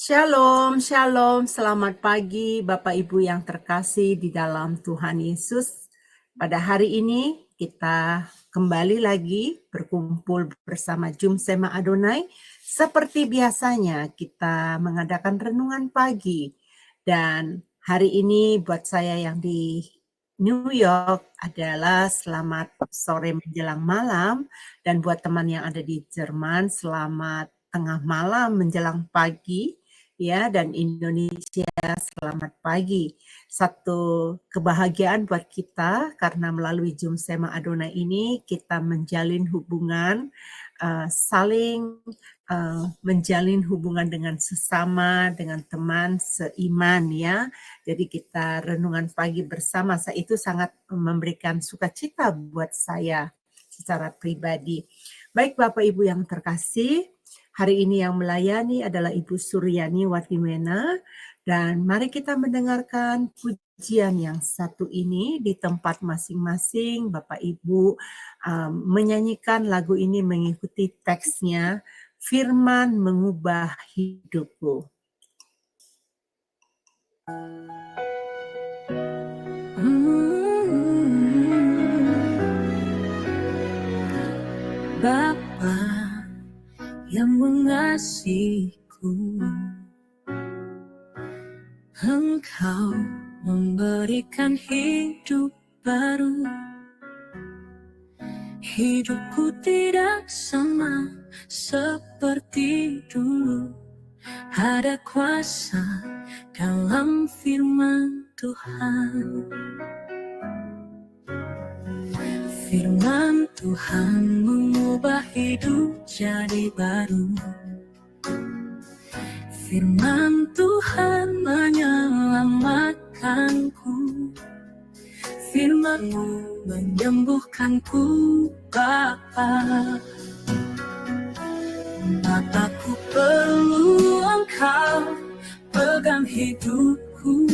Shalom, shalom, selamat pagi Bapak Ibu yang terkasih di dalam Tuhan Yesus. Pada hari ini kita kembali lagi berkumpul bersama Jumsema Adonai. Seperti biasanya kita mengadakan renungan pagi. Dan hari ini buat saya yang di New York adalah selamat sore menjelang malam. Dan buat teman yang ada di Jerman selamat tengah malam menjelang pagi. Ya, dan Indonesia selamat pagi. Satu kebahagiaan buat kita karena melalui Jumsema Adonai ini kita menjalin hubungan, saling menjalin hubungan dengan sesama, dengan teman seiman ya. Jadi kita renungan pagi bersama, itu sangat memberikan sukacita buat saya secara pribadi. Baik Bapak Ibu yang terkasih, hari ini yang melayani adalah Ibu Suryani Watimena, dan mari kita mendengarkan pujian yang satu ini di tempat masing-masing. Bapak Ibu menyanyikan lagu ini mengikuti teksnya, Firman Mengubah Hidupku. Bapa yang mengasihiku, Engkau memberikan hidup baru. Hidupku tidak sama seperti dulu. Ada kuasa dalam firman Tuhan. Firman Tuhan mengubah hidup jadi baru. Firman Tuhan menyelamatkanku. Firman-Mu menyembuhkanku, Bapa. Bapa-ku perlu Engkau pegang hidupku.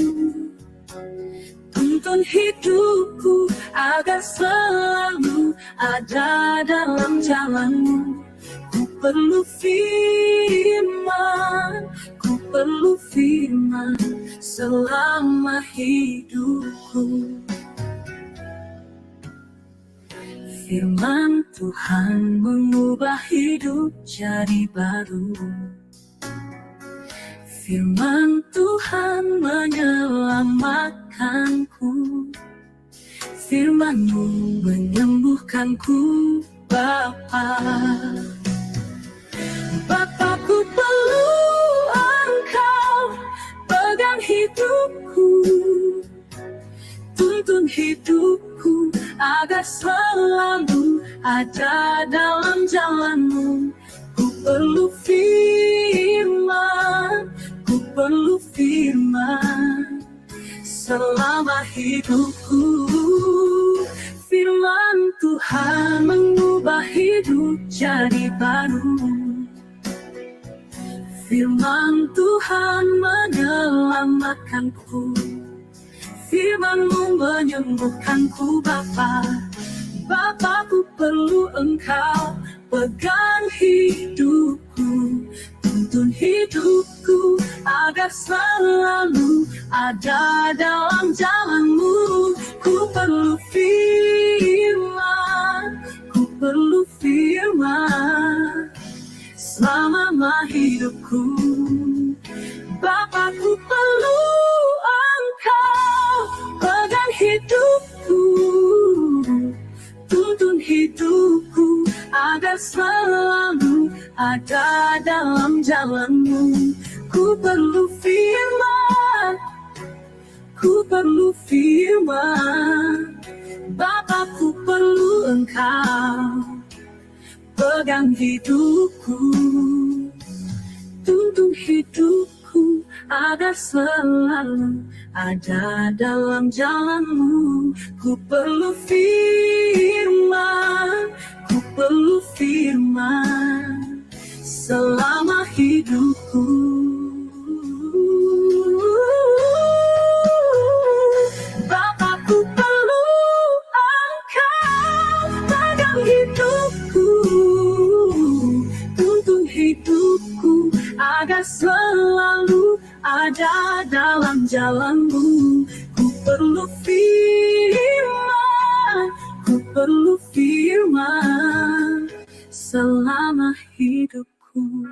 Tuntun hidupku agar selalu ada dalam jalan-Mu. Ku perlu firman, ku perlu firman selama hidupku. Firman Tuhan mengubah hidup jadi baru. Firman Tuhan menyelamatkanku. Firman-Mu menyembuhkanku, Bapa. Bapa-ku perlu Engkau pegang hidupku. Tuntun hidupku agar selalu ada dalam jalan-Mu. Ku perlu firman, ku perlu firman selama hidupku. Firman Tuhan mengubah hidup jadi baru. Firman Tuhan menyelamatkanku. Firman-Mu menyembuhkanku, Bapa. Bapa-ku perlu Engkau pegang hidupku. Tuntun hidupku agar selalu ada dalam jalan-Mu. Ku perlu firman, ku perlu firman selama hidupku. Bapa-ku perlu Engkau pegang hidupku. Tuntun hidupku agar selalu ada dalam jalan-Mu. Ku perlu firman, ku perlu firman. Bapa-ku perlu Engkau pegang hidupku. Tuntun hidupku agar selalu ada dalam jalan-Mu. Ku perlu firman, ku perlu firman selama hidupku. Bapa-ku perlu Engkau pegang hidupku. Tuntun hidupku agar selalu selalu ada dalam jalanmu. Ku perlu firman, ku perlu firman selama hidupku.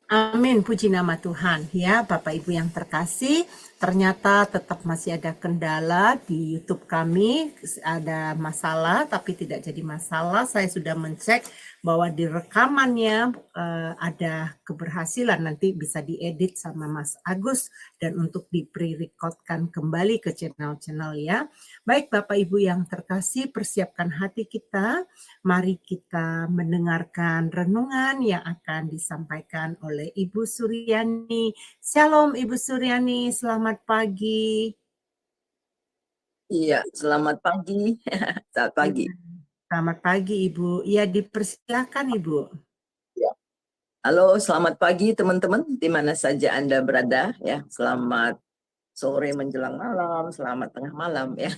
Amin, puji nama Tuhan. Ya, Bapak Ibu yang terkasih, ternyata tetap masih ada kendala di YouTube kami, ada masalah tapi tidak jadi masalah. Saya sudah mencek bahwa di rekamannya ada keberhasilan, nanti bisa diedit sama Mas Agus dan untuk di pre-recordkan kembali ke channel-channel ya. Baik Bapak Ibu yang terkasih, persiapkan hati kita. Mari kita mendengarkan renungan yang akan disampaikan oleh Ibu Suryani. Shalom Ibu Suryani, selamat pagi. Iya, selamat pagi. Selamat pagi. Selamat pagi Ibu. Ya, dipersilakan Ibu. Ya. Halo, selamat pagi teman-teman di mana saja Anda berada ya. Selamat sore menjelang malam, selamat tengah malam ya.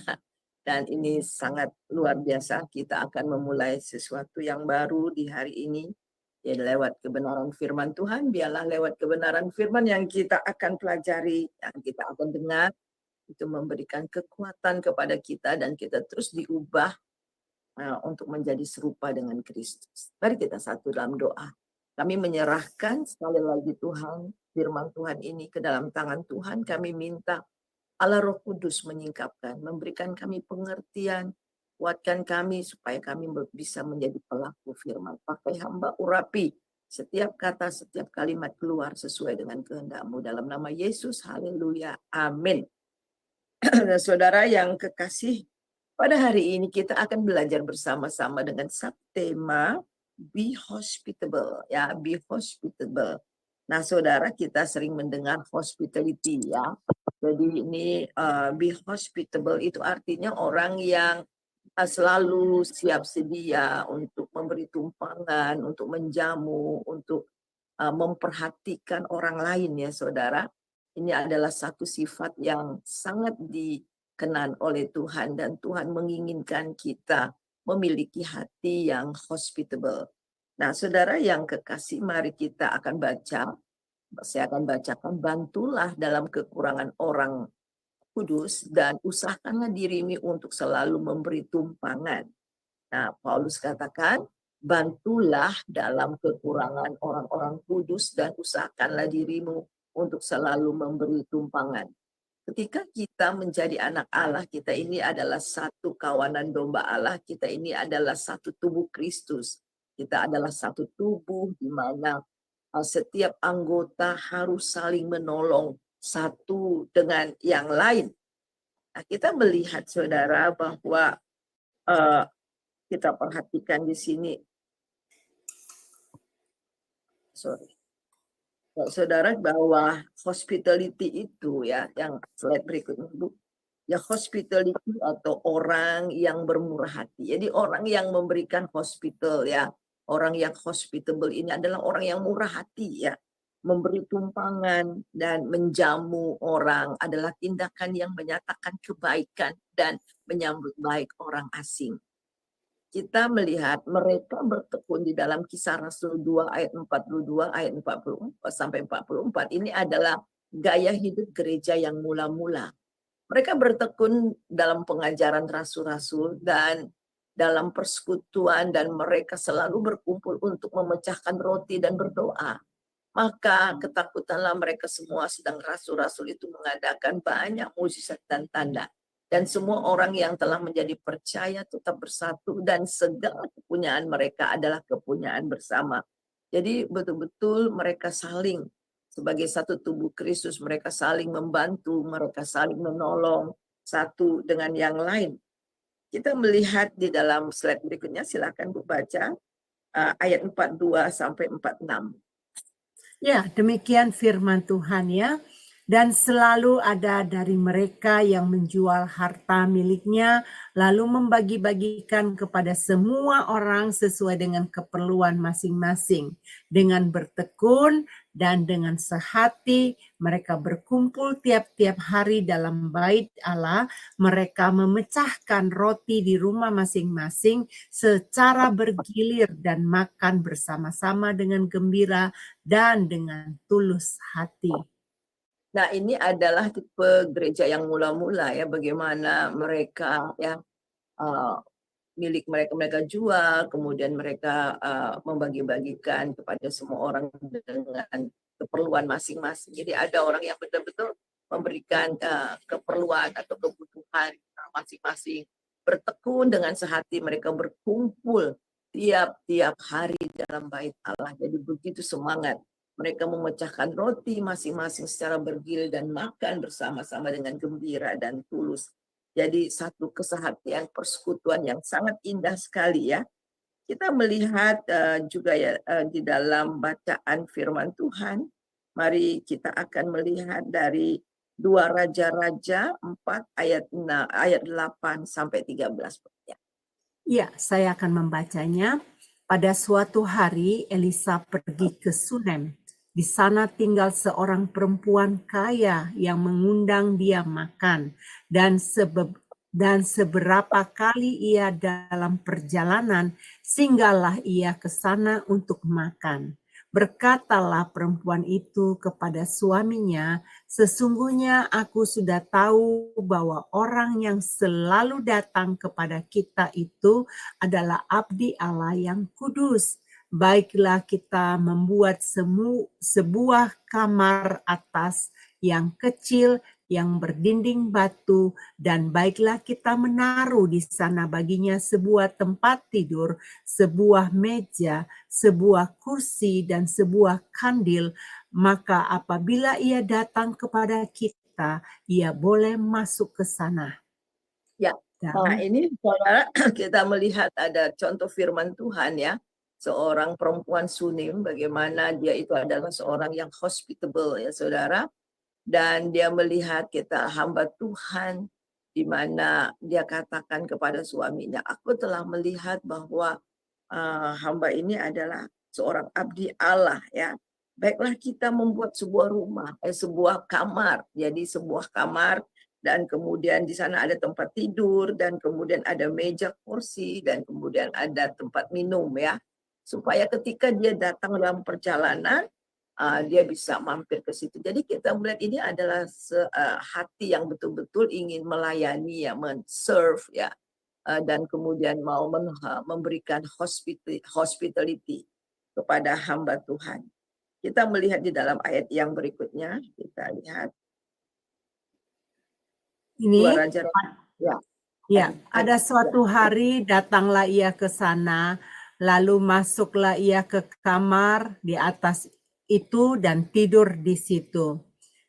Dan ini sangat luar biasa, kita akan memulai sesuatu yang baru di hari ini. Ya, lewat kebenaran firman Tuhan, biarlah lewat kebenaran firman yang kita akan pelajari, yang kita akan dengar, itu memberikan kekuatan kepada kita dan kita terus diubah untuk menjadi serupa dengan Kristus. Mari kita satu dalam doa. Kami menyerahkan sekali lagi Tuhan, firman Tuhan ini ke dalam tangan Tuhan. Kami minta Allah Roh Kudus menyingkapkan, memberikan kami pengertian, kuatkan kami supaya kami bisa menjadi pelaku firman. Pakai hamba urapi setiap kata, setiap kalimat keluar sesuai dengan kehendak-Mu. Dalam nama Yesus, haleluya, amin. Saudara yang kekasih, pada hari ini kita akan belajar bersama-sama dengan subtema Be Hospitable, ya, be hospitable. Nah, saudara, kita sering mendengar hospitality ya. Jadi ini be hospitable itu artinya orang yang selalu siap sedia untuk memberi tumpangan, untuk menjamu, untuk memperhatikan orang lain ya, saudara. Ini adalah satu sifat yang sangat dikenan oleh Tuhan dan Tuhan menginginkan kita memiliki hati yang hospitable. Nah, saudara yang kekasih, mari kita akan baca. Saya akan bacakan, bantulah dalam kekurangan orang kudus dan usahakanlah dirimu untuk selalu memberi tumpangan. Nah, Paulus katakan, bantulah dalam kekurangan orang-orang kudus dan usahakanlah dirimu untuk selalu memberi tumpangan. Ketika kita menjadi anak Allah, kita ini adalah satu kawanan domba Allah, kita ini adalah satu tubuh Kristus. Kita adalah satu tubuh di mana setiap anggota harus saling menolong satu dengan yang lain. Nah, kita melihat saudara bahwa kita perhatikan di sini. Saudara, bahwa hospitality itu ya, yang slide berikutnya Bu. Ya, hospitality atau orang yang bermurah hati. Jadi orang yang memberikan hospital ya. Orang yang hospitable ini adalah orang yang murah hati ya. Memberi tumpangan dan menjamu orang adalah tindakan yang menyatakan kebaikan dan menyambut baik orang asing. Kita melihat mereka bertekun di dalam Kisah Rasul 2 ayat 42 ayat 44 sampai 44. Ini adalah gaya hidup gereja yang mula-mula. Mereka bertekun dalam pengajaran rasul-rasul dan dalam persekutuan, dan mereka selalu berkumpul untuk memecahkan roti dan berdoa. Maka ketakutanlah mereka semua, sedang rasul-rasul itu mengadakan banyak mukjizat dan tanda. Dan semua orang yang telah menjadi percaya tetap bersatu, dan segala kepunyaan mereka adalah kepunyaan bersama. Jadi betul-betul mereka saling, sebagai satu tubuh Kristus, mereka saling membantu, mereka saling menolong satu dengan yang lain. Kita melihat di dalam slide berikutnya, silakan Bu baca ayat 42 sampai 46. Ya, demikian firman Tuhan ya. Dan selalu ada dari mereka yang menjual harta miliknya, lalu membagi-bagikan kepada semua orang sesuai dengan keperluan masing-masing. Dengan bertekun dan dengan sehati mereka berkumpul tiap-tiap hari dalam bait Allah. Mereka memecahkan roti di rumah masing-masing secara bergilir dan makan bersama-sama dengan gembira dan dengan tulus hati. Nah, ini adalah tipe gereja yang mula-mula ya, bagaimana mereka ya milik mereka jual, kemudian mereka membagi-bagikan kepada semua orang dengan keperluan masing-masing. Jadi ada orang yang betul-betul memberikan keperluan atau kebutuhan masing-masing. Bertekun dengan sehati, mereka berkumpul tiap-tiap hari dalam bait Allah. Jadi begitu semangat. Mereka memecahkan roti masing-masing secara bergilir dan makan bersama-sama dengan gembira dan tulus. Jadi satu kesehatian persekutuan yang sangat indah sekali ya. Kita melihat juga ya di dalam bacaan firman Tuhan. Mari kita akan melihat dari 2 Raja-Raja 4 ayat 8 sampai 13. Ya, saya akan membacanya. Pada suatu hari Elisa pergi ke Sunem. Di sana tinggal seorang perempuan kaya yang mengundang dia makan, dan seberapa kali ia dalam perjalanan, singgahlah ia ke sana untuk makan. Berkatalah perempuan itu kepada suaminya, sesungguhnya aku sudah tahu bahwa orang yang selalu datang kepada kita itu adalah abdi Allah yang kudus. Baiklah kita membuat sebuah kamar atas yang kecil yang berdinding batu, dan baiklah kita menaruh di sana baginya sebuah tempat tidur, sebuah meja, sebuah kursi, dan sebuah kandil. Maka apabila ia datang kepada kita, ia boleh masuk ke sana. Ya, nah Dan ini saudara kita melihat ada contoh firman Tuhan ya. Seorang perempuan Sunim, bagaimana dia itu adalah seorang yang hospitable ya saudara. Dan dia melihat kita hamba Tuhan, di mana dia katakan kepada suaminya, aku telah melihat bahwa hamba ini adalah seorang abdi Allah ya. Baiklah kita membuat sebuah rumah, sebuah kamar. Jadi sebuah kamar dan kemudian di sana ada tempat tidur dan kemudian ada meja kursi dan kemudian ada tempat minum ya. Supaya ketika dia datang dalam perjalanan dia bisa mampir ke situ. Jadi kita melihat ini adalah hati yang betul-betul ingin melayani ya, men-serve ya, dan kemudian mau memberikan hospitality kepada hamba Tuhan. Kita melihat di dalam ayat yang berikutnya, kita lihat ini 2 Raja ya. Ya, ada suatu hari datanglah ia ke sana, lalu masuklah ia ke kamar di atas itu dan tidur di situ.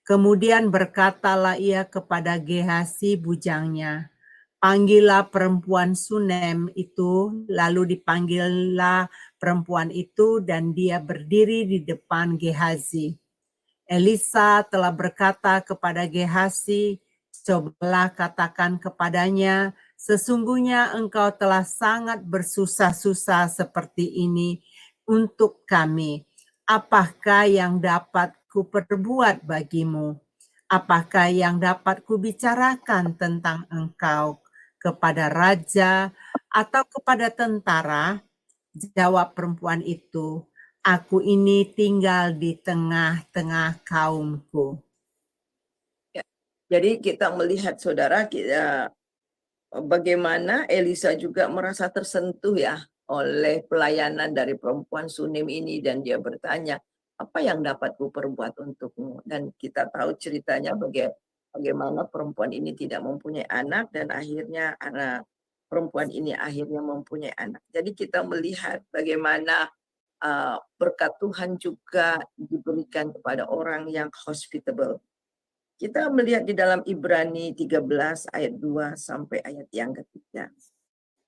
Kemudian berkatalah ia kepada Gehasi bujangnya, panggillah perempuan Sunem itu, lalu dipanggillah perempuan itu dan dia berdiri di depan Gehazi. Elisa telah berkata kepada Gehasi, cobalah katakan kepadanya, sesungguhnya engkau telah sangat bersusah-susah seperti ini untuk kami. Apakah yang dapat kuperbuat bagimu? Apakah yang dapat kubicarakan tentang engkau kepada raja atau kepada tentara? Jawab perempuan itu, aku ini tinggal di tengah-tengah kaumku. Ya. Jadi kita melihat saudara bagaimana Elisa juga merasa tersentuh ya oleh pelayanan dari perempuan Sunem ini dan dia bertanya, apa yang dapat kuperbuat untukmu? Dan kita tahu ceritanya bagaimana perempuan ini tidak mempunyai anak dan akhirnya perempuan ini akhirnya mempunyai anak. Jadi kita melihat bagaimana berkat Tuhan juga diberikan kepada orang yang hospitable. Kita melihat di dalam Ibrani 13 ayat 2 sampai ayat yang ketiga.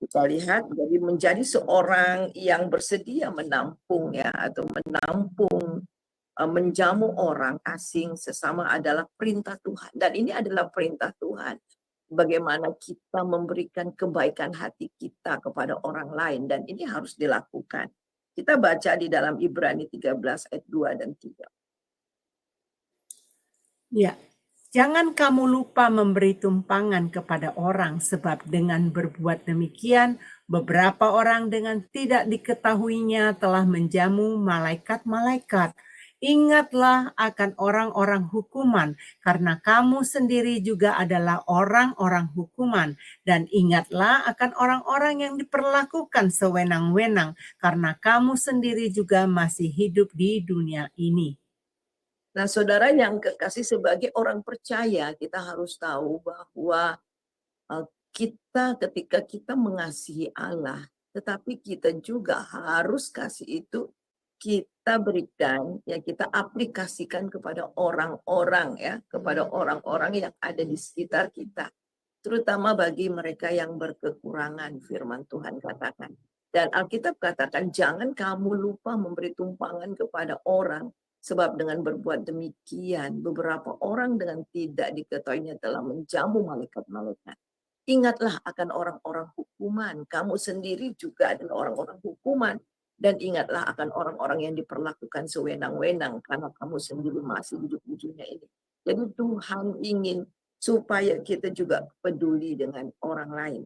Kita lihat jadi menjadi seorang yang bersedia menampung ya atau menampung menjamu orang asing sesama adalah perintah Tuhan dan ini adalah perintah Tuhan. Bagaimana kita memberikan kebaikan hati kita kepada orang lain dan ini harus dilakukan. Kita baca di dalam Ibrani 13 ayat 2 dan 3. Ya, jangan kamu lupa memberi tumpangan kepada orang, sebab dengan berbuat demikian, beberapa orang dengan tidak diketahuinya telah menjamu malaikat-malaikat. Ingatlah akan orang-orang hukuman, karena kamu sendiri juga adalah orang-orang hukuman. Dan ingatlah akan orang-orang yang diperlakukan sewenang-wenang, karena kamu sendiri juga masih hidup di dunia ini. Nah, saudara yang kekasih, sebagai orang percaya, kita harus tahu bahwa kita ketika kita mengasihi Allah, tetapi kita juga harus kasih itu kita berikan, ya kita aplikasikan kepada orang-orang ya, kepada orang-orang yang ada di sekitar kita. Terutama bagi mereka yang berkekurangan, firman Tuhan katakan. Dan Alkitab katakan, jangan kamu lupa memberi tumpangan kepada orang, sebab dengan berbuat demikian, beberapa orang dengan tidak diketahuinya telah menjamu malaikat-malaikat. Ingatlah akan orang-orang hukuman. Kamu sendiri juga adalah orang-orang hukuman. Dan ingatlah akan orang-orang yang diperlakukan sewenang-wenang, karena kamu sendiri masih hidup di dunia ini. Jadi Tuhan ingin supaya kita juga peduli dengan orang lain.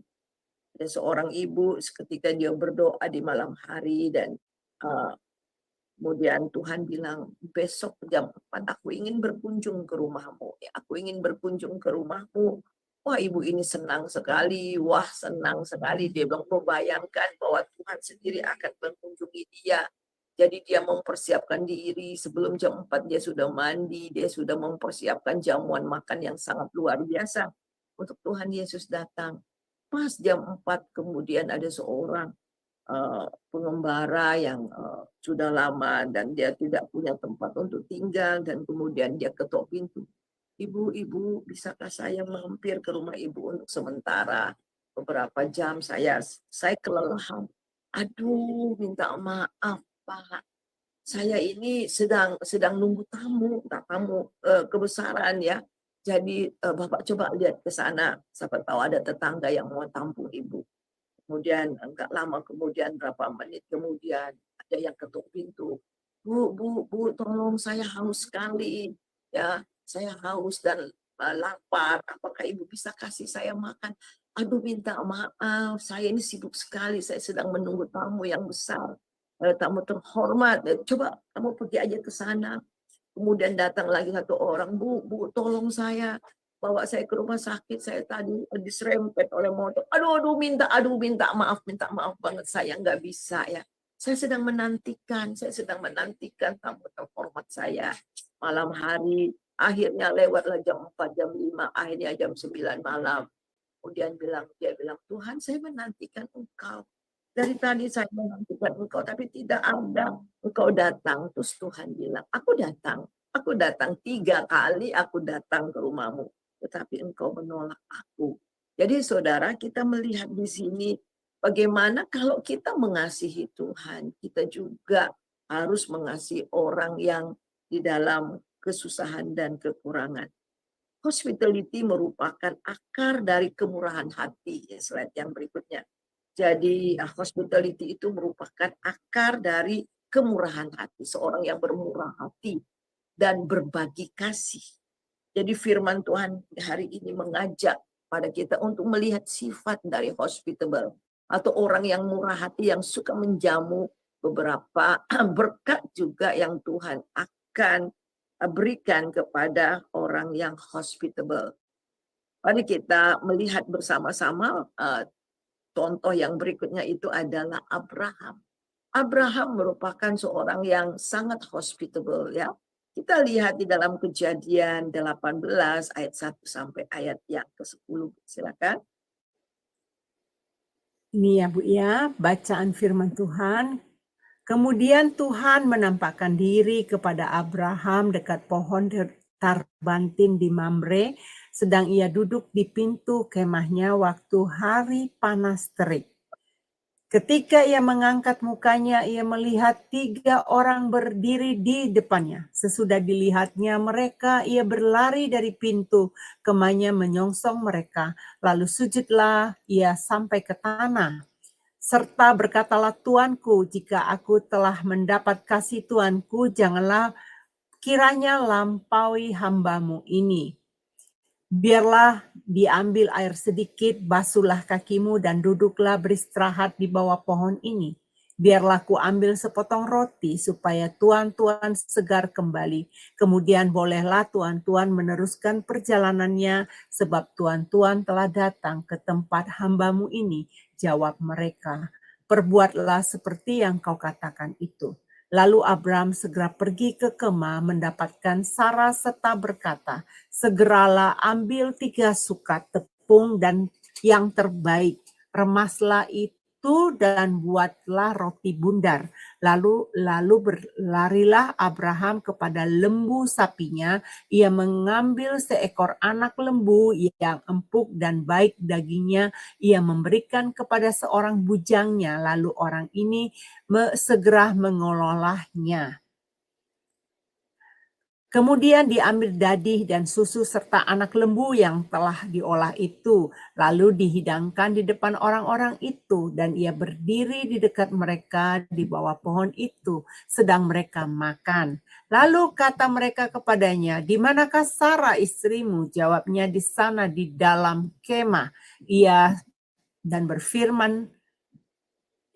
Ada seorang ibu ketika dia berdoa di malam hari, dan kemudian Tuhan bilang, besok jam 4 aku ingin berkunjung ke rumahmu. Ya, aku ingin berkunjung ke rumahmu. Wah, ibu ini senang sekali. Wah, senang sekali. Dia bilang, membayangkan bahwa Tuhan sendiri akan mengunjungi dia. Jadi dia mempersiapkan diri. Sebelum jam 4 dia sudah mandi. Dia sudah mempersiapkan jamuan makan yang sangat luar biasa untuk Tuhan Yesus datang. Pas jam 4 kemudian ada seorang pengembara yang sudah lama dan dia tidak punya tempat untuk tinggal, dan kemudian dia ketok pintu. Ibu, bisakah saya mampir ke rumah ibu untuk sementara beberapa jam? Saya kelelahan. Aduh, minta maaf Pak. Saya ini sedang nunggu tamu kebesaran ya. Jadi Bapak coba lihat ke sana, siapa tahu ada tetangga yang mau tampung ibu. Kemudian enggak lama kemudian, berapa menit kemudian, ada yang ketuk pintu. Bu, tolong, saya haus sekali. Ya, saya haus dan lapar. Apakah ibu bisa kasih saya makan? Aduh, minta maaf, saya ini sibuk sekali. Saya sedang menunggu tamu yang besar, tamu terhormat. Coba kamu pergi aja ke sana. Kemudian datang lagi satu orang, Bu, tolong saya, bawa saya ke rumah sakit, saya tadi diserempet oleh motor. Aduh, minta maaf banget, saya nggak bisa ya. Saya sedang menantikan tamu terhormat saya malam hari. Akhirnya lewatlah jam 4, jam 5, akhirnya jam 9 malam. Kemudian dia bilang, Tuhan, saya menantikan engkau. Dari tadi saya menantikan engkau, tapi tidak ada engkau datang. Terus Tuhan bilang, aku datang 3 kali, aku datang ke rumahmu, tetapi engkau menolak aku. Jadi saudara, kita melihat di sini bagaimana kalau kita mengasihi Tuhan, kita juga harus mengasihi orang yang di dalam kesusahan dan kekurangan. Hospitality merupakan akar dari kemurahan hati. Slide yang berikutnya. Jadi hospitality itu merupakan akar dari kemurahan hati. Seorang yang bermurah hati dan berbagi kasih. Jadi firman Tuhan hari ini mengajak pada kita untuk melihat sifat dari hospitable, atau orang yang murah hati yang suka menjamu beberapa berkat juga yang Tuhan akan berikan kepada orang yang hospitable. Mari kita melihat bersama-sama contoh yang berikutnya, itu adalah Abraham. Abraham merupakan seorang yang sangat hospitable ya. Kita lihat di dalam Kejadian 18 ayat 1 sampai ayat yang ke-10. Silakan. Ini ya Bu ya, bacaan firman Tuhan. Kemudian Tuhan menampakkan diri kepada Abraham dekat pohon tarbantin di Mamre, sedang ia duduk di pintu kemahnya waktu hari panas terik. Ketika ia mengangkat mukanya, ia melihat 3 orang berdiri di depannya. Sesudah dilihatnya mereka, ia berlari dari pintu kemahnya menyongsong mereka. Lalu sujudlah ia sampai ke tanah. Serta berkatalah, Tuanku, jika aku telah mendapat kasih Tuanku, janganlah kiranya lampaui hambamu ini. Biarlah diambil air sedikit, basuhlah kakimu dan duduklah beristirahat di bawah pohon ini. Biarlah ku ambil sepotong roti supaya tuan-tuan segar kembali. Kemudian bolehlah tuan-tuan meneruskan perjalanannya sebab tuan-tuan telah datang ke tempat hambamu ini. Jawab mereka, perbuatlah seperti yang kau katakan itu. Lalu Abram segera pergi ke kemah mendapatkan Sarah serta berkata, segeralah ambil 3 sukat tepung dan yang terbaik, remaslah itu dan buatlah roti bundar. Lalu berlarilah Abraham kepada lembu sapinya, ia mengambil seekor anak lembu yang empuk dan baik dagingnya, ia memberikan kepada seorang bujangnya, lalu orang ini segera mengolahnya. Kemudian diambil dadih dan susu serta anak lembu yang telah diolah itu, lalu dihidangkan di depan orang-orang itu, dan ia berdiri di dekat mereka di bawah pohon itu, sedang mereka makan. Lalu kata mereka kepadanya, di manakah Sarah istrimu? Jawabnya, di sana di dalam kemah.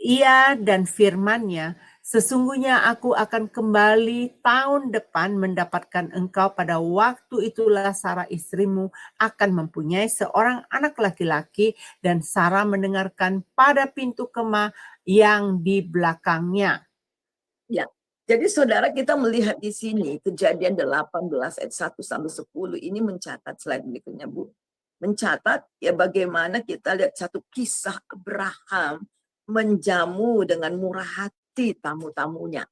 Ia dan firman-Nya, sesungguhnya aku akan kembali tahun depan mendapatkan engkau, pada waktu itulah Sarah istrimu akan mempunyai seorang anak laki-laki, dan Sarah mendengarkan pada pintu kemah yang di belakangnya. Ya, jadi saudara kita melihat di sini Kejadian 18 ayat 1 sampai 10 ini mencatat slide berikutnya Bu. Mencatat ya bagaimana kita lihat satu kisah Abraham menjamu dengan murah hati tamu-tamunya.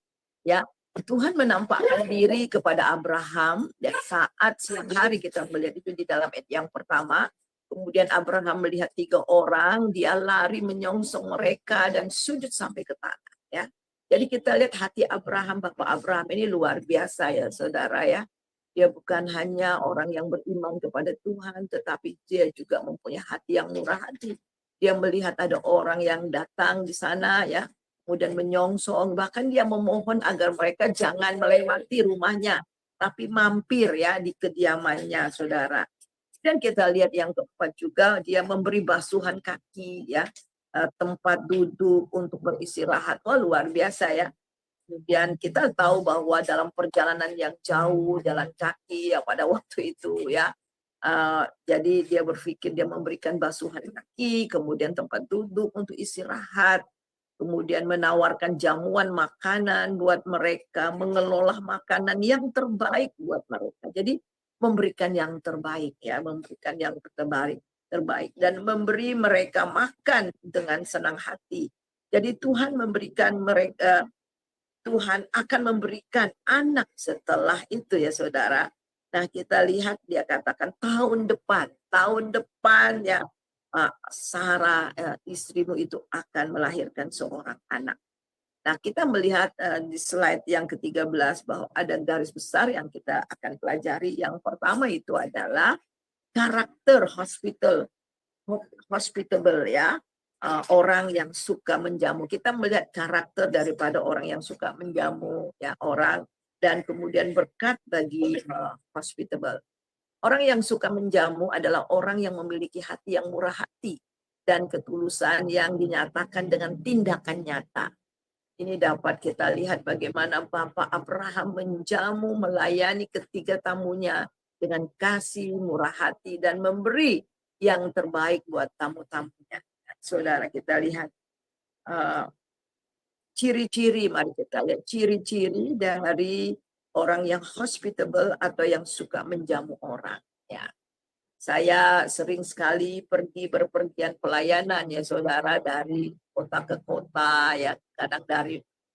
Ya, Tuhan menampakkan diri kepada Abraham dan saat siang hari kita melihat itu di dalam ayat yang pertama. Kemudian Abraham melihat 3 orang, dia lari menyongsong mereka dan sujud sampai ke tanah. Ya, jadi kita lihat hati Abraham, Bapak Abraham ini luar biasa ya saudara ya. Dia bukan hanya orang yang beriman kepada Tuhan, tetapi dia juga mempunyai hati yang murah hati. Dia melihat ada orang yang datang di sana ya, kemudian menyongsong, bahkan dia memohon agar mereka jangan melewati rumahnya, tapi mampir ya di kediamannya saudara. Dan kita lihat yang keempat juga, dia memberi basuhan kaki ya, tempat duduk untuk beristirahat. Wah luar biasa ya. Kemudian kita tahu bahwa dalam perjalanan yang jauh, jalan kaki ya pada waktu itu ya, jadi dia berpikir dia memberikan basuhan kaki, kemudian tempat duduk untuk istirahat, kemudian menawarkan jamuan makanan buat mereka, mengelola makanan yang terbaik buat mereka. Jadi memberikan yang terbaik ya, memberikan yang terbaik dan memberi mereka makan dengan senang hati. Jadi Tuhan akan memberikan anak setelah itu ya saudara. Nah kita lihat dia katakan tahun depan ya Sarah istrimu itu akan melahirkan seorang anak. Nah kita melihat di slide yang ke-13 bahwa ada garis besar yang kita akan pelajari. Yang pertama itu adalah karakter hospitable ya. Orang yang suka menjamu. Kita melihat karakter daripada orang yang suka menjamu ya orang, dan kemudian berkat bagi hospitable. Orang yang suka menjamu adalah orang yang memiliki hati yang murah hati dan ketulusan yang dinyatakan dengan tindakan nyata. Ini dapat kita lihat bagaimana Bapak Abraham menjamu, melayani ketiga tamunya dengan kasih, murah hati, dan memberi yang terbaik buat tamu-tamunya. Saudara kita lihat ciri-ciri, mari kita lihat ciri-ciri dari orang yang hospitable atau yang suka menjamu orang. Ya, saya sering sekali pergi berpergian pelayanan ya saudara, dari kota ke kota ya, kadang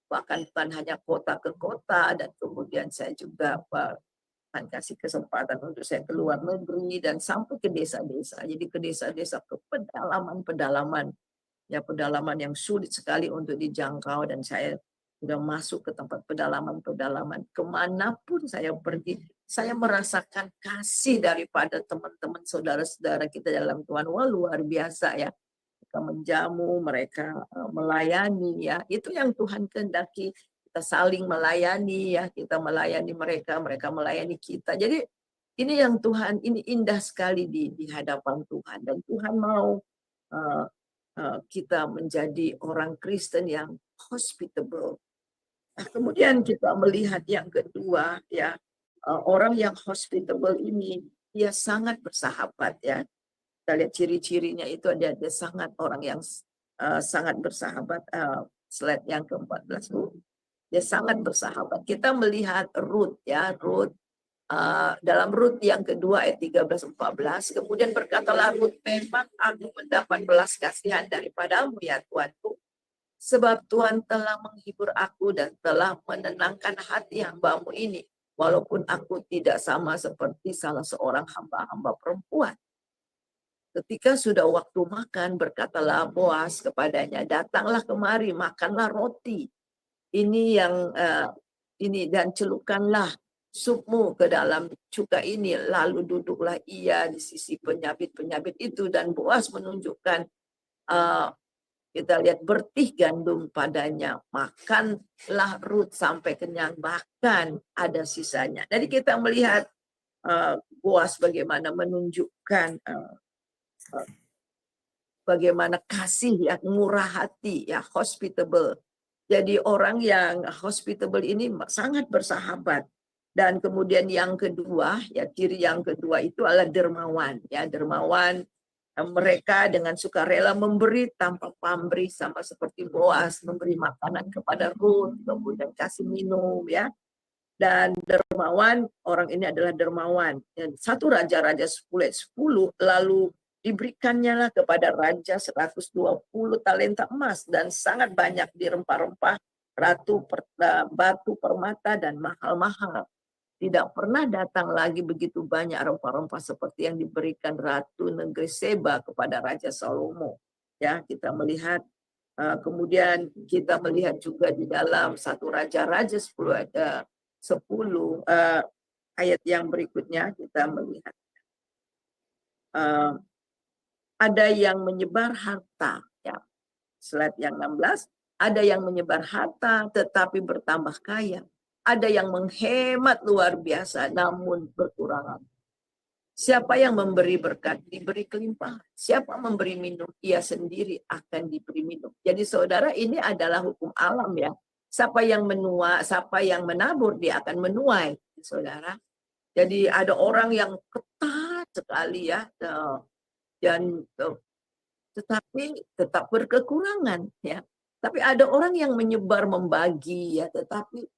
bahkan bukan hanya kota ke kota, dan kemudian saya juga akan kasih kesempatan untuk saya ke luar negeri dan sampai ke desa-desa. Jadi ke desa-desa, ke pedalaman ya, pedalaman yang sulit sekali untuk dijangkau, dan saya sudah masuk ke tempat pedalaman kemanapun saya pergi, saya merasakan kasih daripada teman-teman saudara-saudara kita dalam Tuhan. Wah luar biasa ya, mereka menjamu, mereka melayani ya, itu yang Tuhan kehendaki. kita saling melayani ya, kita melayani mereka, mereka melayani kita. Jadi ini yang Tuhan, ini indah sekali di hadapan Tuhan, dan Tuhan mau uh, kita menjadi orang Kristen yang hospitable. Nah, kemudian kita melihat yang kedua ya, orang yang hospitable ini dia sangat bersahabat ya. Kita lihat ciri-cirinya itu ada sangat orang yang sangat bersahabat. Slide yang ke-14 Bu. Dia sangat bersahabat. Kita melihat Ruth ya, Ruth dalam Rut yang kedua ayat 13-14, kemudian berkatalah Rut, memang aku mendapat belas kasihan daripadamu ya Tuanku, sebab Tuhan telah menghibur aku dan telah menenangkan hati hambamu ini, walaupun aku tidak sama seperti salah seorang hamba-hamba perempuan. Ketika sudah waktu makan, berkatalah Boas kepadanya, datanglah kemari, makanlah roti ini yang ini dan celupkanlah supmu ke dalam cuka ini, lalu duduklah ia di sisi penyabit-penyabit itu, dan Boas menunjukkan kita lihat bertih gandum padanya, makanlah Rut sampai kenyang, bahkan ada sisanya. Jadi kita melihat Boas bagaimana menunjukkan bagaimana kasih yang murah hati ya, hospitable. Jadi orang yang hospitable ini sangat bersahabat. Dan kemudian yang kedua, ya ciri yang kedua itu adalah dermawan. Ya, dermawan, mereka dengan sukarela memberi tanpa pamrih, sama seperti Boas memberi makanan kepada Ruth, kemudian kasih minum ya. Dan dermawan, orang ini adalah dermawan. Dan 1 Raja-Raja 10, lalu diberikannya lah kepada raja 120 talenta emas dan sangat banyak di rempah-rempah, batu permata dan mahal-mahal. Tidak pernah datang lagi begitu banyak rempah-rempah seperti yang diberikan Ratu Negeri Seba kepada Raja Salomo. Ya, kita melihat kemudian kita melihat juga di dalam 1 Raja-Raja 10 ayat yang berikutnya kita melihat ada yang menyebar harta ya. Slide yang 16, ada yang menyebar harta tetapi bertambah kaya. Ada yang menghemat luar biasa namun berkurangan. Siapa yang memberi berkat diberi kelimpahan. Siapa memberi minum ia sendiri akan diberi minum. Jadi saudara, ini adalah hukum alam ya. Siapa yang siapa yang menabur dia akan menuai, saudara. Jadi ada orang yang ketat sekali ya, dan tetapi tetap berkekurangan ya. Tapi ada orang yang menyebar membagi ya, tetapi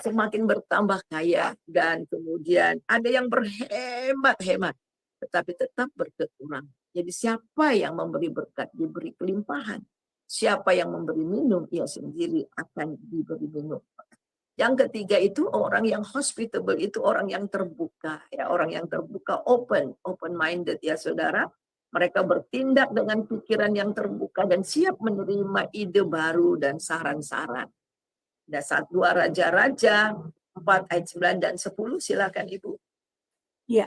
semakin bertambah kaya, dan kemudian ada yang berhemat-hemat tetapi tetap berkekurangan. Jadi siapa yang memberi berkat diberi kelimpahan. Siapa yang memberi minum ia sendiri akan diberi minum. Yang ketiga itu orang yang hospitable, itu orang yang terbuka ya, orang yang terbuka, open minded ya saudara. Mereka bertindak dengan pikiran yang terbuka dan siap menerima ide baru dan saran-saran. Ada 1 Raja-Raja 4 ayat 9 dan 10, silakan Ibu. Ya,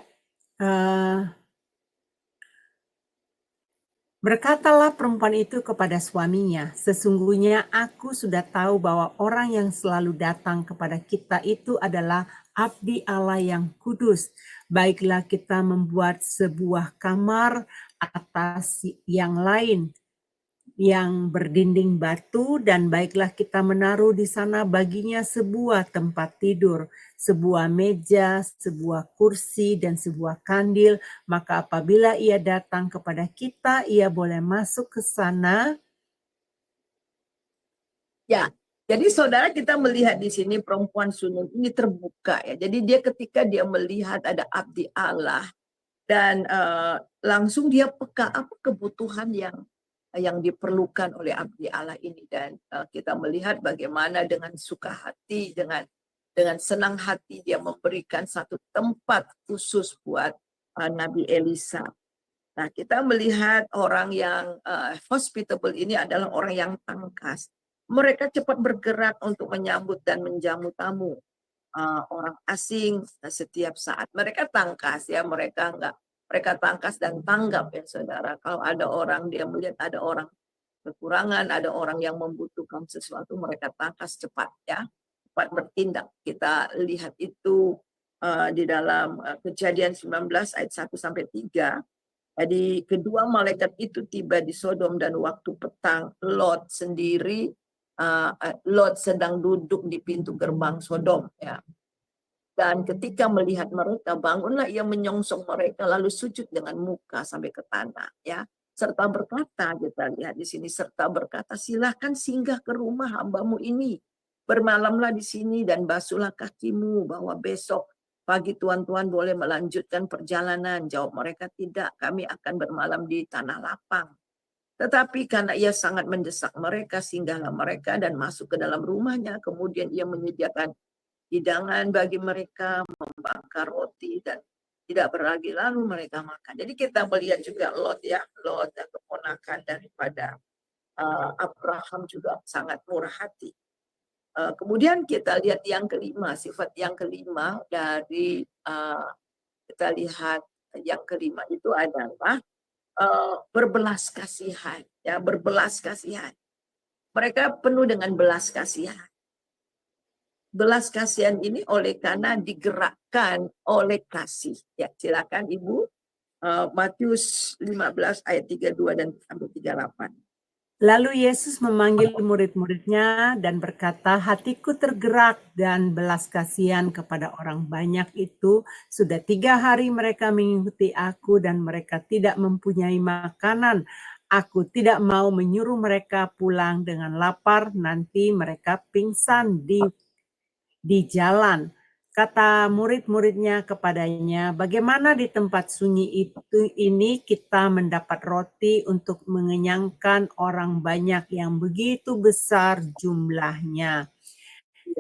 berkatalah perempuan itu kepada suaminya, sesungguhnya aku sudah tahu bahwa orang yang selalu datang kepada kita itu adalah abdi Allah yang kudus. Baiklah kita membuat sebuah kamar atas yang lain yang berdinding batu, dan baiklah kita menaruh di sana baginya sebuah tempat tidur, sebuah meja, sebuah kursi, dan sebuah kandil. Maka apabila ia datang kepada kita, ia boleh masuk ke sana. Ya, jadi saudara, kita melihat di sini perempuan Sunam ini terbuka ya. Jadi dia ketika dia melihat ada abdi Allah dan langsung dia peka apa kebutuhan yang diperlukan oleh abdi Allah ini, dan kita melihat bagaimana dengan suka hati, dengan senang hati dia memberikan satu tempat khusus buat Nabi Elisa. Nah, kita melihat orang yang hospitable ini adalah orang yang tangkas. Mereka cepat bergerak untuk menyambut dan menjamu tamu orang asing setiap saat. Mereka tangkas ya, mereka tangkas dan tanggap ya saudara. Kalau ada orang, dia melihat ada orang kekurangan, ada orang yang membutuhkan sesuatu, mereka tangkas cepat ya, cepat bertindak. Kita lihat itu di dalam Kejadian 19 ayat 1 sampai 3. Jadi kedua malaikat itu tiba di Sodom dan waktu petang Lot sendiri, Lot sedang duduk di pintu gerbang Sodom ya. Dan ketika melihat mereka, bangunlah ia menyongsong mereka lalu sujud dengan muka sampai ke tanah ya. Serta berkata, kita lihat di sini, serta berkata, silakan singgah ke rumah hambamu ini. Bermalamlah di sini dan basuhlah kakimu bahwa besok pagi tuan-tuan boleh melanjutkan perjalanan. Jawab mereka, tidak, kami akan bermalam di tanah lapang. Tetapi karena ia sangat mendesak mereka, singgahlah mereka dan masuk ke dalam rumahnya. Kemudian ia menyediakan hidangan bagi mereka, membakar roti dan tidak berlagi lalu mereka makan. Jadi kita melihat juga Lot ya, Lot dan keponakan daripada Abraham juga sangat murah hati. Kemudian kita lihat yang kelima, sifat yang kelima dari kita lihat yang kelima itu adalah berbelas kasihan ya, berbelas kasihan. Mereka penuh dengan belas kasihan. Belas kasihan ini oleh karena digerakkan oleh kasih. Ya, silakan Ibu. Matius 15 ayat 32 dan sampai 38. Lalu Yesus memanggil murid-muridnya dan berkata, hatiku tergerak dan belas kasihan kepada orang banyak itu. Sudah 3 hari mereka mengikuti aku dan mereka tidak mempunyai makanan. Aku tidak mau menyuruh mereka pulang dengan lapar, nanti mereka pingsan di jalan. Kata murid-muridnya kepadanya, bagaimana di tempat sunyi ini kita mendapat roti untuk mengenyangkan orang banyak yang begitu besar jumlahnya.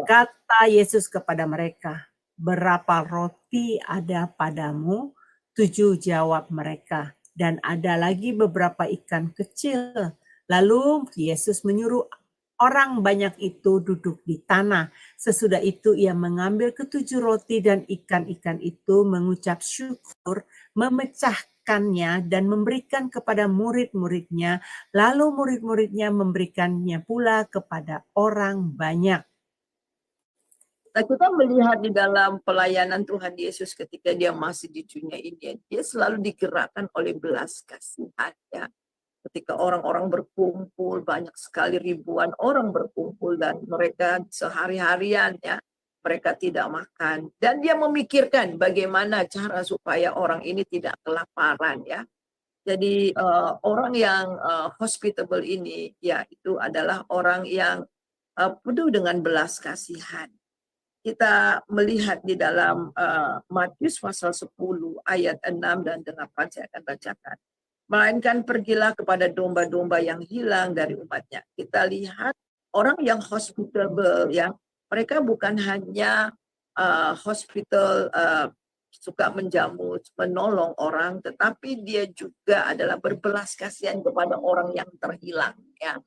Kata Yesus kepada mereka, berapa roti ada padamu? 7, jawab mereka, dan ada lagi beberapa ikan kecil. Lalu Yesus menyuruh orang banyak itu duduk di tanah. Sesudah itu ia mengambil ke-7 roti dan ikan-ikan itu, mengucap syukur, memecahkannya dan memberikan kepada murid-muridnya. Lalu murid-muridnya memberikannya pula kepada orang banyak. Nah, kita melihat di dalam pelayanan Tuhan Yesus ketika dia masih di dunia ini, dia selalu digerakkan oleh belas kasihan ya. Ketika orang-orang berkumpul, banyak sekali ribuan orang berkumpul dan mereka sehari-harian ya, mereka tidak makan. Dan dia memikirkan bagaimana cara supaya orang ini tidak kelaparan ya. Jadi orang yang hospitable ini ya itu adalah orang yang penuh dengan belas kasihan. Kita melihat di dalam Matius pasal 10 ayat 6 dan 8 saya akan bacakan. Melainkan pergilah kepada domba-domba yang hilang dari umatnya. Kita lihat orang yang hospitable ya, mereka bukan hanya hospital suka menjamu, menolong orang, tetapi dia juga adalah berbelas kasihan kepada orang yang terhilang ya.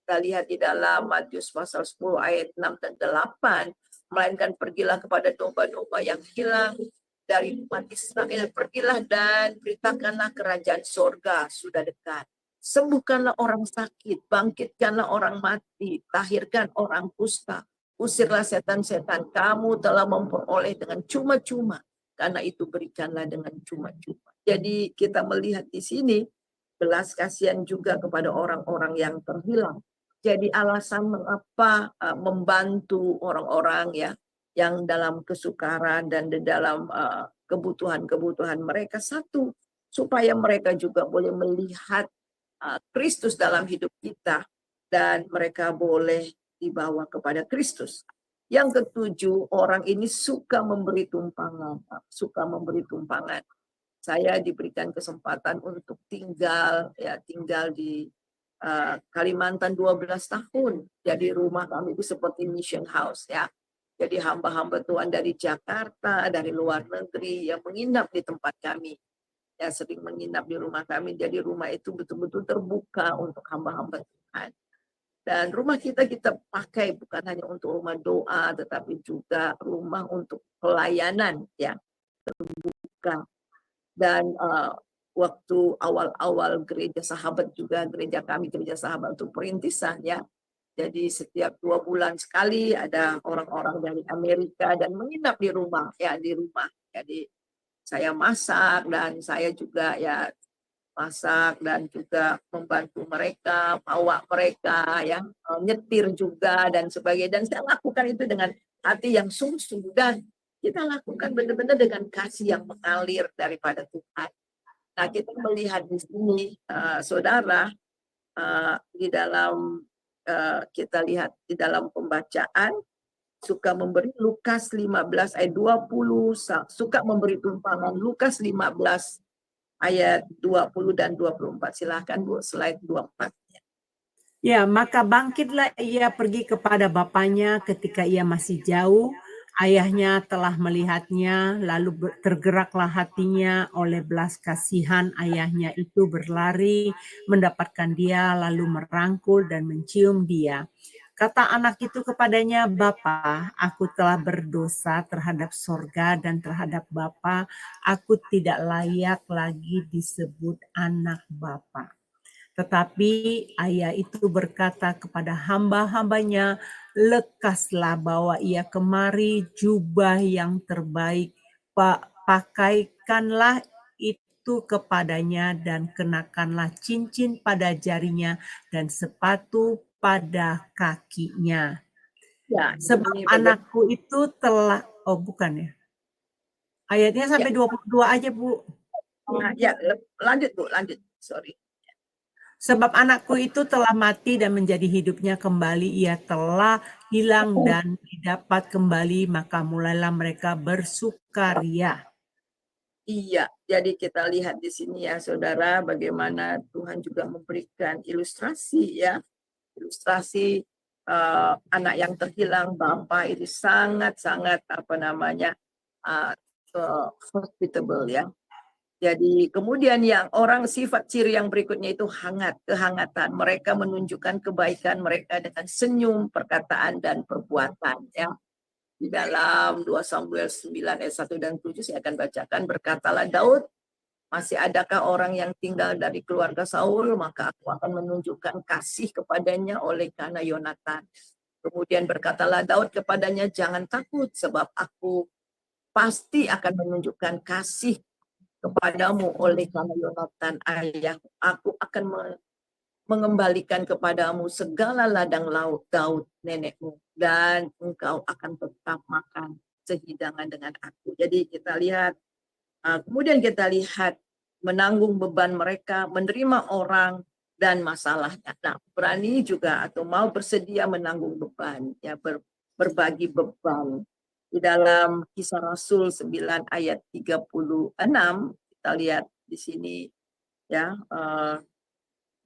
Kita lihat di dalam Matius pasal 10 ayat 6 dan 8, melainkan pergilah kepada domba-domba yang hilang dari umat Israel. Pergilah dan beritakanlah kerajaan sorga sudah dekat. Sembuhkanlah orang sakit, bangkitkanlah orang mati, tahirkan orang kusta, usirlah setan-setan. Kamu telah memperoleh dengan cuma-cuma, karena itu berikanlah dengan cuma-cuma. Jadi kita melihat di sini belas kasihan juga kepada orang-orang yang terhilang. Jadi alasan mengapa membantu orang-orang ya yang dalam kesukaran dan di dalam kebutuhan-kebutuhan mereka, satu, supaya mereka juga boleh melihat Kristus dalam hidup kita dan mereka boleh dibawa kepada Kristus. Yang ketujuh, orang ini suka memberi tumpangan, suka memberi tumpangan. Saya diberikan kesempatan untuk tinggal di Kalimantan 12 tahun. Jadi rumah kami itu seperti mission house ya. Jadi hamba-hamba Tuhan dari Jakarta, dari luar negeri yang menginap di tempat kami. Ya sering menginap di rumah kami. Jadi rumah itu betul-betul terbuka untuk hamba-hamba Tuhan. Dan rumah kita pakai bukan hanya untuk rumah doa, tetapi juga rumah untuk pelayanan ya, terbuka. Dan waktu awal-awal gereja sahabat juga, gereja kami, gereja sahabat untuk perintisan ya. Jadi setiap 2 bulan sekali ada orang-orang dari Amerika dan menginap di rumah ya, di rumah. Jadi saya masak dan saya juga ya masak dan juga membantu mereka, bawa mereka ya, nyetir juga dan sebagainya. Dan saya lakukan itu dengan hati yang sungguh-sungguh dan kita lakukan benar-benar dengan kasih yang mengalir daripada Tuhan. Nah, kita melihat di sini saudara di dalam kita lihat di dalam pembacaan suka memberi Lukas 15 ayat 20, suka memberi tumpangan Lukas 15 ayat 20 dan 24. Silahkan Bu, slide 24. Ya, maka bangkitlah ia pergi kepada bapaknya ketika ia masih jauh. Ayahnya telah melihatnya, lalu tergeraklah hatinya oleh belas kasihan ayahnya itu berlari, mendapatkan dia, lalu merangkul dan mencium dia. Kata anak itu kepadanya, Bapa, aku telah berdosa terhadap sorga dan terhadap Bapa, aku tidak layak lagi disebut anak Bapa. Tetapi ayah itu berkata kepada hamba-hambanya, lekaslah bawa ia kemari jubah yang terbaik, pakaikanlah itu kepadanya dan kenakanlah cincin pada jarinya dan sepatu pada kakinya. Ya, Sebab ini anakku itu telah, oh bukan ya, ayatnya sampai 22 aja Bu. ya, lanjut Bu, lanjut. Sorry. Sebab anakku itu telah mati dan menjadi hidupnya kembali, ia telah hilang dan didapat kembali, maka mulailah mereka bersukaria. Iya, jadi kita lihat di sini ya saudara, bagaimana Tuhan juga memberikan ilustrasi ya, ilustrasi anak yang terhilang Bapa ini sangat-sangat apa namanya hospitable ya. Jadi kemudian yang orang sifat ciri yang berikutnya itu hangat, kehangatan. Mereka menunjukkan kebaikan mereka dengan senyum, perkataan dan perbuatan ya. Di dalam 2 Samuel 9 ayat 1 dan 7 saya akan bacakan, berkatalah Daud, masih adakah orang yang tinggal dari keluarga Saul, maka aku akan menunjukkan kasih kepadanya oleh karena Yonatan. Kemudian berkatalah Daud kepadanya, jangan takut sebab aku pasti akan menunjukkan kasih kepadamu oleh karena Yonatan ayah. Aku akan mengembalikan kepadamu segala ladang laut Daud nenekmu dan engkau akan tetap makan sehidangan dengan aku. Jadi kita lihat, kemudian kita lihat menanggung beban mereka, menerima orang dan masalahnya. Nah, berani juga atau mau bersedia menanggung beban, ya berbagi beban. Di dalam Kisah Rasul 9 ayat 36 kita lihat di sini ya,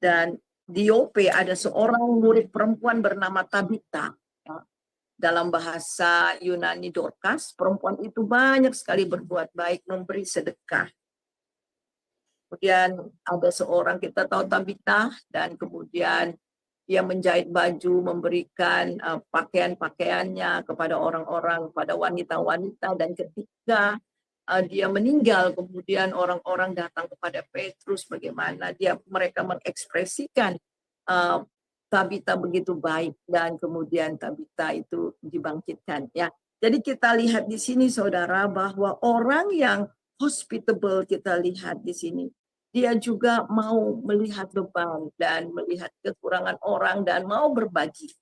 dan di Yope ada seorang murid perempuan bernama Tabita. Ya. Dalam bahasa Yunani Dorcas, perempuan itu banyak sekali berbuat baik, memberi sedekah. Kemudian ada seorang kita tahu Tabita, dan kemudian dia menjahit baju, memberikan pakaian-pakaiannya kepada orang-orang, kepada wanita-wanita, dan ketika dia meninggal, kemudian orang-orang datang kepada Petrus bagaimana mereka mengekspresikan Tabita begitu baik dan kemudian Tabita itu dibangkitkan ya. Jadi kita lihat di sini saudara bahwa orang yang hospitable kita lihat di sini, dia juga mau melihat beban dan melihat kekurangan orang dan mau berbagi.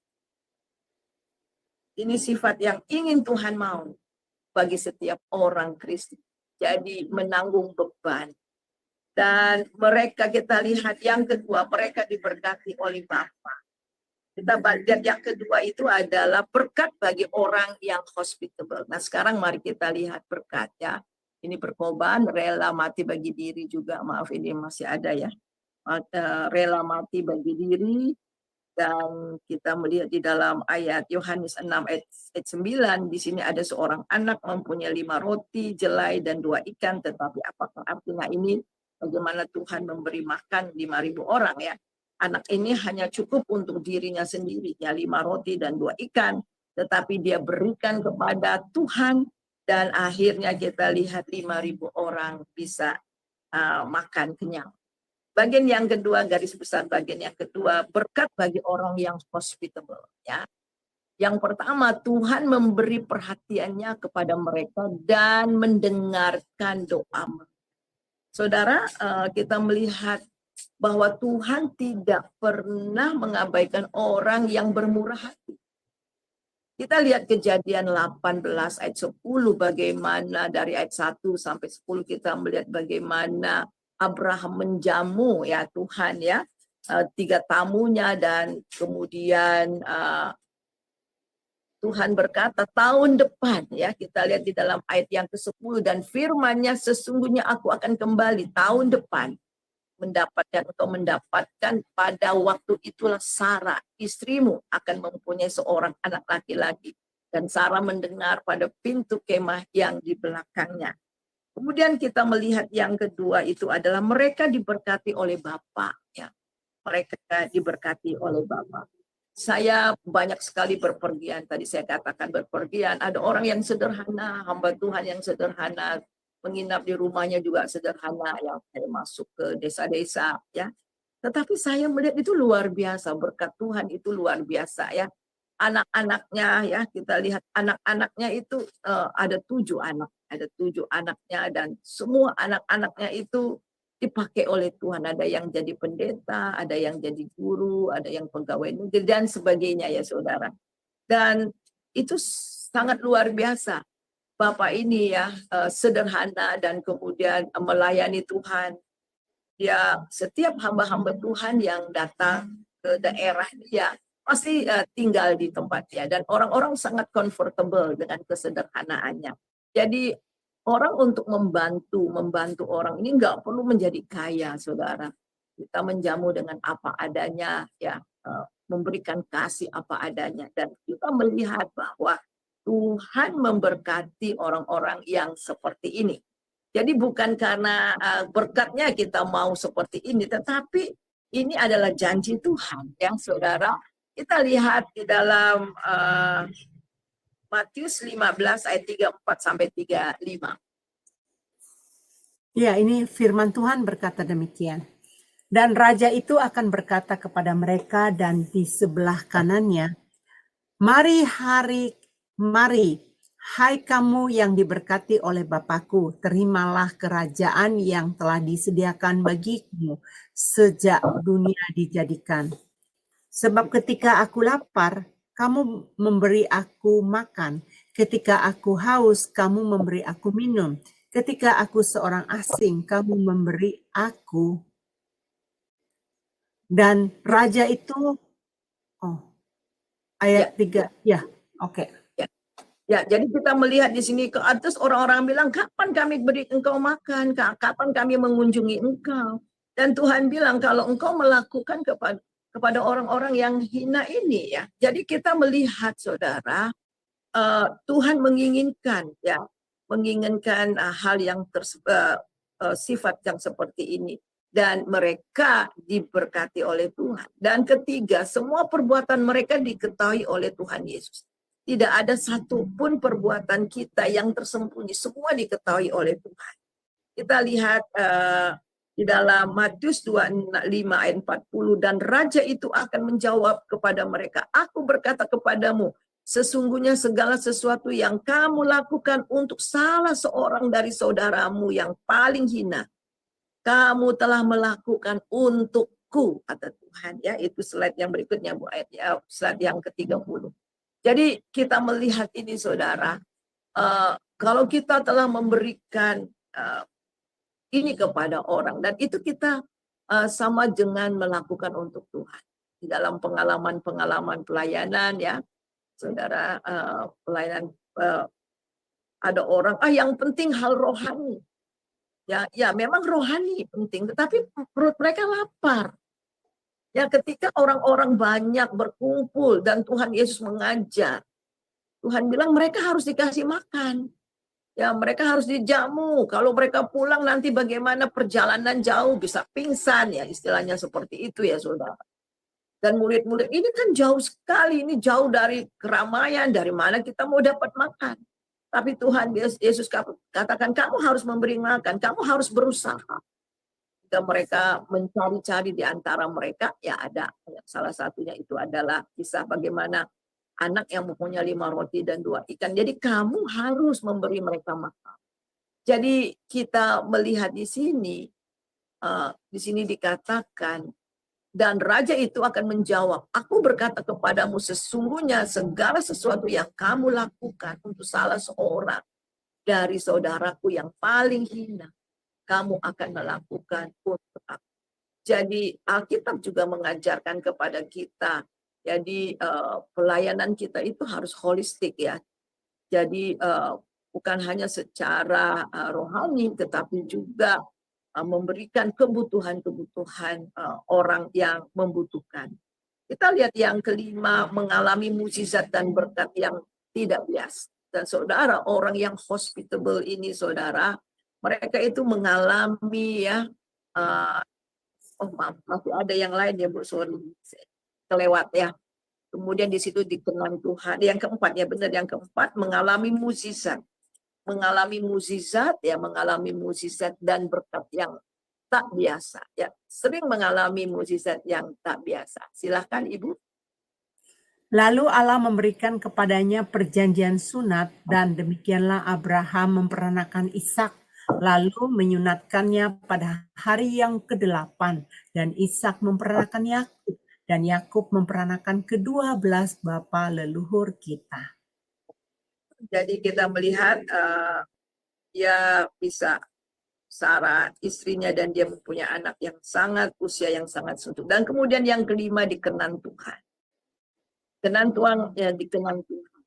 Ini sifat yang ingin Tuhan mau bagi setiap orang Kristen. Jadi menanggung beban. Dan mereka kita lihat yang kedua, mereka diberkati oleh Bapa. Kita lihat yang kedua itu adalah berkat bagi orang yang hospitable. Nah sekarang mari kita lihat berkat ya. Ini berkorban, rela mati bagi diri juga. Maaf ini masih ada ya. Rela mati bagi diri. Dan kita melihat di dalam ayat Yohanes 6 ayat 9, di sini ada seorang anak mempunyai 5 roti, jelai, dan 2 ikan. Tetapi apakah artinya ini? Bagaimana Tuhan memberi makan 5.000 orang ya. Anak ini hanya cukup untuk dirinya sendiri, ya 5 roti dan 2 ikan. Tetapi dia berikan kepada Tuhan, dan akhirnya kita lihat 5.000 orang bisa makan kenyang. Bagian yang kedua, garis besar bagian yang kedua, berkat bagi orang yang hospitable. Ya. Yang pertama, Tuhan memberi perhatiannya kepada mereka dan mendengarkan doa mereka. Saudara, kita melihat bahwa Tuhan tidak pernah mengabaikan orang yang bermurah hati. Kita lihat Kejadian 18 ayat 10, bagaimana dari ayat 1 sampai 10 kita melihat bagaimana Abraham menjamu ya Tuhan ya, 3 tamunya, dan kemudian Tuhan berkata tahun depan ya, kita lihat di dalam ayat yang ke-10, dan firman-Nya, sesungguhnya aku akan kembali tahun depan mendapatkan pada waktu itulah Sarah istrimu akan mempunyai seorang anak laki-laki, dan Sarah mendengar pada pintu kemah yang di belakangnya. Kemudian kita melihat yang kedua itu adalah mereka diberkati oleh Bapa ya. Mereka diberkati oleh Bapa. Saya banyak sekali berpergian, tadi saya katakan berpergian, ada orang yang sederhana, hamba Tuhan yang sederhana, menginap di rumahnya juga sederhana, yang saya masuk ke desa-desa ya. Tetapi saya melihat itu luar biasa, berkat Tuhan itu luar biasa ya. Anak-anaknya ya, kita lihat anak-anaknya itu ada 7 anak, ada 7 anaknya, dan semua anak-anaknya itu dipakai oleh Tuhan. Ada yang jadi pendeta, ada yang jadi guru, ada yang pegawai negeri dan sebagainya ya saudara. Dan itu sangat luar biasa. Bapak ini ya sederhana dan kemudian melayani Tuhan. Dia setiap hamba-hamba Tuhan yang datang ke daerah dia pasti tinggal di tempatnya, dan orang-orang sangat comfortable dengan kesederhanaannya. Jadi orang untuk membantu orang ini nggak perlu menjadi kaya, saudara. Kita menjamu dengan apa adanya ya, memberikan kasih apa adanya, dan kita melihat bahwa Tuhan memberkati orang-orang yang seperti ini. Jadi bukan karena berkatnya kita mau seperti ini, tetapi ini adalah janji Tuhan yang saudara. Kita lihat di dalam Matius 15 ayat 34 sampai 35. Ya, ini firman Tuhan berkata demikian. Dan raja itu akan berkata kepada mereka dan di sebelah kanannya, mari, hai kamu yang diberkati oleh Bapakku, terimalah kerajaan yang telah disediakan bagimu sejak dunia dijadikan. Sebab ketika aku lapar, kamu memberi aku makan. Ketika aku haus, kamu memberi aku minum. Ketika aku seorang asing, kamu memberi aku. Dan raja itu, ayat 3, ya, oke. Ya, jadi kita melihat di sini ke atas, orang-orang bilang, kapan kami beri engkau makan, kapan kami mengunjungi engkau. Dan Tuhan bilang, kalau engkau melakukan kepada orang-orang yang hina ini ya. Jadi kita melihat saudara, Tuhan menginginkan hal yang sifat yang seperti ini, dan mereka diberkati oleh Tuhan. Dan ketiga, semua perbuatan mereka diketahui oleh Tuhan Yesus. Tidak ada satupun perbuatan kita yang tersembunyi, semua diketahui oleh Tuhan. Kita lihat di dalam Matius 25 ayat 40, dan raja itu akan menjawab kepada mereka, aku berkata kepadamu, sesungguhnya segala sesuatu yang kamu lakukan untuk salah seorang dari saudaramu yang paling hina, kamu telah melakukan untukku, kata Tuhan. Ya, itu slide yang berikutnya, Bu, ayat slide yang ke-30. Jadi kita melihat ini saudara, kalau kita telah memberikan ini kepada orang, dan itu kita sama dengan melakukan untuk Tuhan. Di dalam pengalaman pelayanan ya, saudara, pelayanan ada orang, yang penting hal rohani. Ya memang rohani penting, tetapi perut mereka lapar. Ya, ketika orang-orang banyak berkumpul dan Tuhan Yesus mengajar, Tuhan bilang mereka harus dikasih makan. Ya, mereka harus dijamu. Kalau mereka pulang nanti bagaimana, perjalanan jauh, bisa pingsan ya, istilahnya seperti itu ya saudara. Dan murid-murid ini kan jauh sekali, ini jauh dari keramaian, dari mana kita mau dapat makan. Tapi Tuhan Yesus katakan, kamu harus memberi makan, kamu harus berusaha. Ketika mereka mencari-cari di antara mereka, ya ada. Salah satunya itu adalah kisah bagaimana anak yang mempunyai 5 roti dan 2 ikan. Jadi kamu harus memberi mereka makan. Jadi kita melihat di sini dikatakan, dan raja itu akan menjawab, aku berkata kepadamu sesungguhnya segala sesuatu yang kamu lakukan untuk salah seorang dari saudaraku yang paling hina, kamu akan melakukan untuk aku. Jadi Alkitab juga mengajarkan kepada kita, jadi pelayanan kita itu harus holistik ya. Jadi bukan hanya secara rohani, tetapi juga memberikan kebutuhan-kebutuhan orang yang membutuhkan. Kita lihat yang kelima, mengalami mukjizat dan berkat yang tidak biasa. Dan saudara, orang yang hospitable ini saudara, mereka itu mengalami ya, oh maaf, masih ada yang lain ya Bu, sorry, kelewat ya. Kemudian di situ dikenal Tuhan. Yang keempat ya benar, yang keempat mengalami mukjizat. Mengalami mukjizat dan berkat yang tak biasa ya. Sering mengalami mukjizat yang tak biasa. Silahkan Ibu. Lalu Allah memberikan kepadanya perjanjian sunat, dan demikianlah Abraham memperanakan Ishak, lalu menyunatkannya pada hari yang ke-8, dan Ishak memperanakan Yakub, dan Yakub memperanakan ke-12 bapa leluhur kita. Jadi kita melihat dia bisa Sarah istrinya, dan dia mempunyai anak yang sangat usia yang sangat suntuk. Dan kemudian yang kelima dikenan Tuhan. Kenan Tuhan ya, dikenan Tuhan.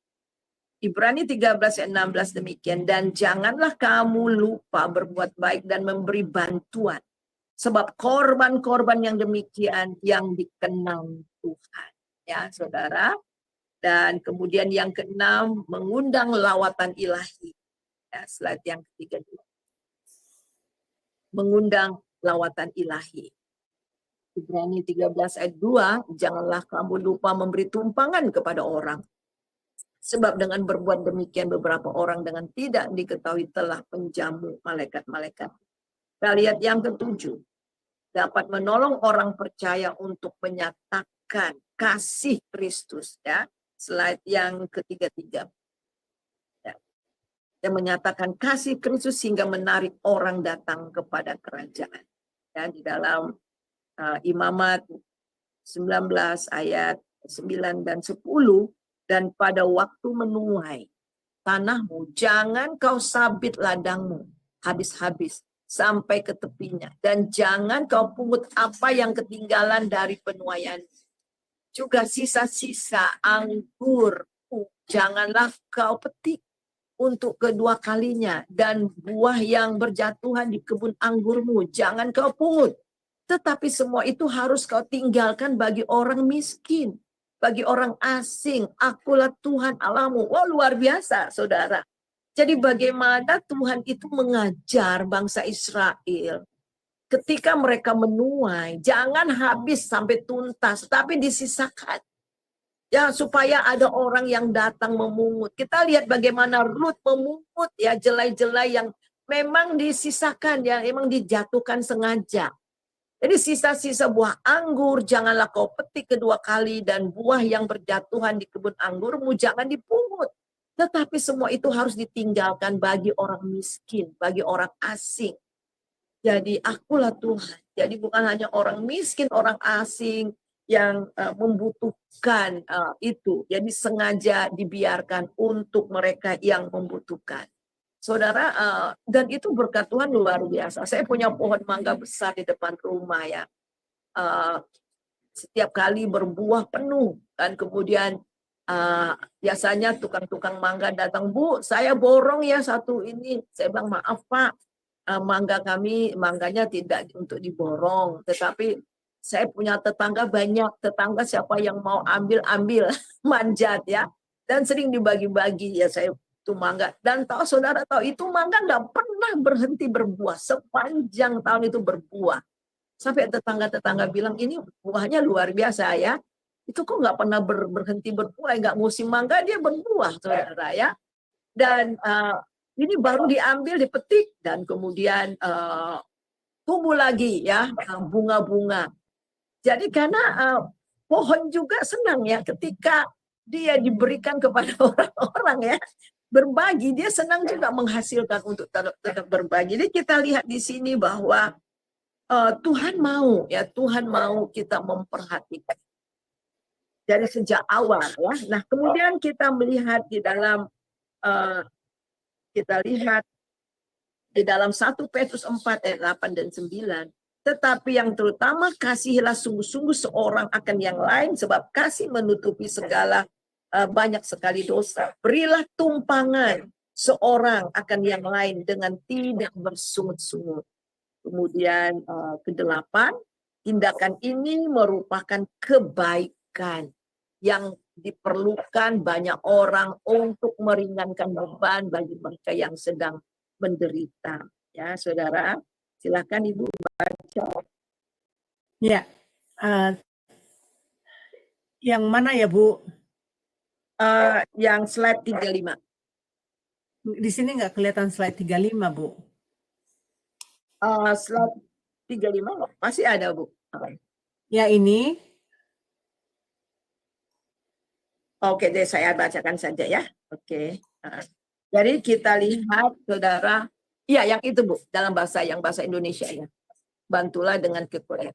Ibrani 13 ayat 16 demikian, dan janganlah kamu lupa berbuat baik dan memberi bantuan, sebab korban-korban yang demikian yang dikenang Tuhan. Ya saudara. Dan kemudian yang keenam, mengundang lawatan ilahi. Ya, slide yang ketiga. Mengundang lawatan ilahi. Ibrani 13 ayat 2, janganlah kamu lupa memberi tumpangan kepada orang. Sebab dengan berbuat demikian beberapa orang dengan tidak diketahui telah menjamu malaikat-malaikat. Kita lihat yang ketujuh, dapat menolong orang percaya untuk menyatakan kasih Kristus. Ya, slide yang ketiga. Ya. Yang menyatakan kasih Kristus sehingga menarik orang datang kepada kerajaan. Ya, di dalam Imamat 19 ayat 9 dan 10, dan pada waktu menuai tanahmu, jangan kau sabit ladangmu habis-habis sampai ke tepinya, dan jangan kau pungut apa yang ketinggalan dari penuaian. Juga sisa-sisa anggur janganlah kau petik untuk kedua kalinya, dan buah yang berjatuhan di kebun anggurmu jangan kau pungut. Tetapi semua itu harus kau tinggalkan bagi orang miskin, bagi orang asing. Akulah Tuhan Allahmu. Wah, luar biasa, saudara. Jadi bagaimana Tuhan itu mengajar bangsa Israel ketika mereka menuai, jangan habis sampai tuntas, tapi disisakan. Ya, supaya ada orang yang datang memungut. Kita lihat bagaimana Ruth memungut ya jelai-jelai yang memang disisakan, ya, memang dijatuhkan sengaja. Jadi sisa-sisa buah anggur janganlah kau petik kedua kali, dan buah yang berjatuhan di kebun anggurmu jangan dipungut. Tetapi semua itu harus ditinggalkan bagi orang miskin, bagi orang asing. Jadi akulah Tuhan. Jadi bukan hanya orang miskin, orang asing yang membutuhkan itu. Jadi sengaja dibiarkan untuk mereka yang membutuhkan. Saudara, dan itu berkat Tuhan luar biasa. Saya punya pohon mangga besar di depan rumah ya. Setiap kali berbuah penuh. Dan kemudian biasanya tukang-tukang mangga datang, Bu, saya borong ya satu ini. Saya bilang, maaf Pak, mangganya tidak untuk diborong, tetapi saya punya tetangga banyak, tetangga siapa yang mau ambil manjat ya, dan sering dibagi-bagi ya saya itu mangga. Dan saudara tahu itu mangga nggak pernah berhenti berbuah, sepanjang tahun itu berbuah, sampai tetangga-tetangga bilang ini buahnya luar biasa ya, itu kok nggak pernah berhenti berbuah, nggak musim mangga dia berbuah saudara ya. Dan ini baru diambil, dipetik, dan kemudian tumbuh lagi ya, bunga-bunga. Jadi karena pohon juga senang ya ketika dia diberikan kepada orang-orang ya, berbagi, dia senang juga menghasilkan untuk tetap berbagi. Jadi kita lihat di sini bahwa Tuhan mau ya, Tuhan mau kita memperhatikan dari sejak awal ya. Nah, kemudian kita melihat di dalam kita lihat di dalam 1 Petrus 4 ayat 8 dan 9. Tetapi yang terutama kasihilah sungguh-sungguh seorang akan yang lain, sebab kasih menutupi segala banyak sekali dosa. Berilah tumpangan seorang akan yang lain dengan tidak bersungut-sungut. Kemudian ke-8, tindakan ini merupakan kebaikan yang diperlukan banyak orang untuk meringankan beban bagi mereka yang sedang menderita. Ya, saudara, silakan Ibu baca. Ya, yang mana ya Bu? Yang slide 35. Di sini nggak kelihatan slide 35 Bu. Slide 35 masih ada Bu. Ya ini. Oke deh, saya bacakan saja ya. Oke. Jadi kita lihat saudara, iya yang itu Bu, dalam bahasa Indonesia ya. Bantulah dengan kekurangan.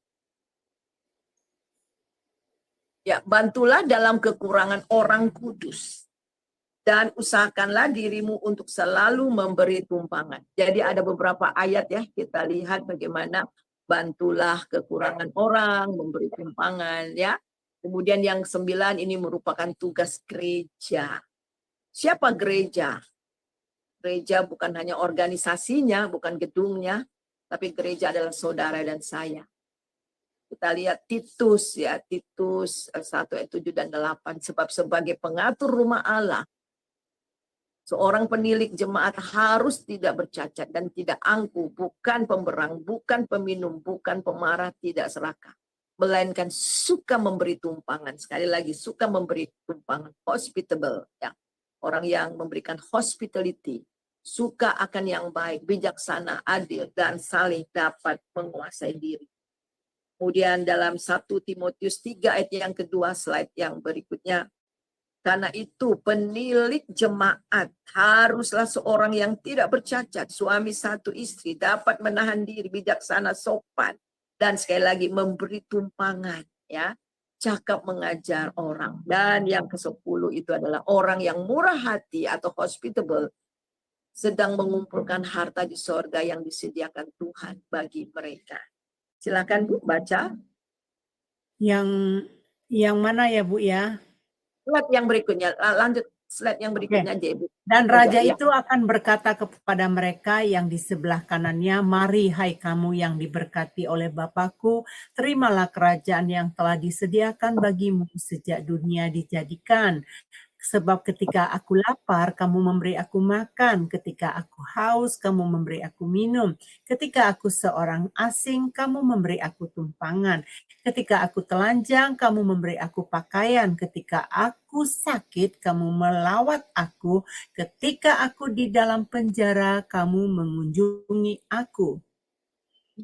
Ya, bantulah dalam kekurangan orang kudus. Dan usahakanlah dirimu untuk selalu memberi tumpangan. Jadi ada beberapa ayat ya, kita lihat bagaimana bantulah kekurangan orang, memberi tumpangan ya. Kemudian yang 9 ini merupakan tugas gereja. Siapa gereja? Gereja bukan hanya organisasinya, bukan gedungnya, tapi gereja adalah saudara dan saya. Kita lihat Titus ya, Titus 1 ayat 7 dan 8. Sebab sebagai pengatur rumah Allah, seorang penilik jemaat harus tidak bercacat dan tidak angkuh, bukan pemberang, bukan peminum, bukan pemarah, tidak serakah, melainkan suka memberi tumpangan. Sekali lagi, suka memberi tumpangan, hospitable ya. Orang yang memberikan hospitality, suka akan yang baik, bijaksana, adil, dan saling dapat menguasai diri. Kemudian dalam 1 Timotius 3 ayat yang kedua, slide yang berikutnya. Karena itu penilik jemaat haruslah seorang yang tidak bercacat, suami satu istri, dapat menahan diri, bijaksana, sopan, dan sekali lagi memberi tumpangan ya, cakap mengajar orang. Dan yang ke-10 itu adalah orang yang murah hati atau hospitable, sedang mengumpulkan harta di sorga yang disediakan Tuhan bagi mereka. Silakan Bu baca. Yang mana ya Bu ya? Slide yang berikutnya, lanjut slide yang berikutnya aja Ibu. Dan raja itu akan berkata kepada mereka yang di sebelah kanannya, mari hai kamu yang diberkati oleh Bapakku, terimalah kerajaan yang telah disediakan bagimu sejak dunia dijadikan. Sebab ketika aku lapar, kamu memberi aku makan. Ketika aku haus, kamu memberi aku minum. Ketika aku seorang asing, kamu memberi aku tumpangan. Ketika aku telanjang, kamu memberi aku pakaian. Ketika aku sakit, kamu melawat aku. Ketika aku di dalam penjara, kamu mengunjungi aku.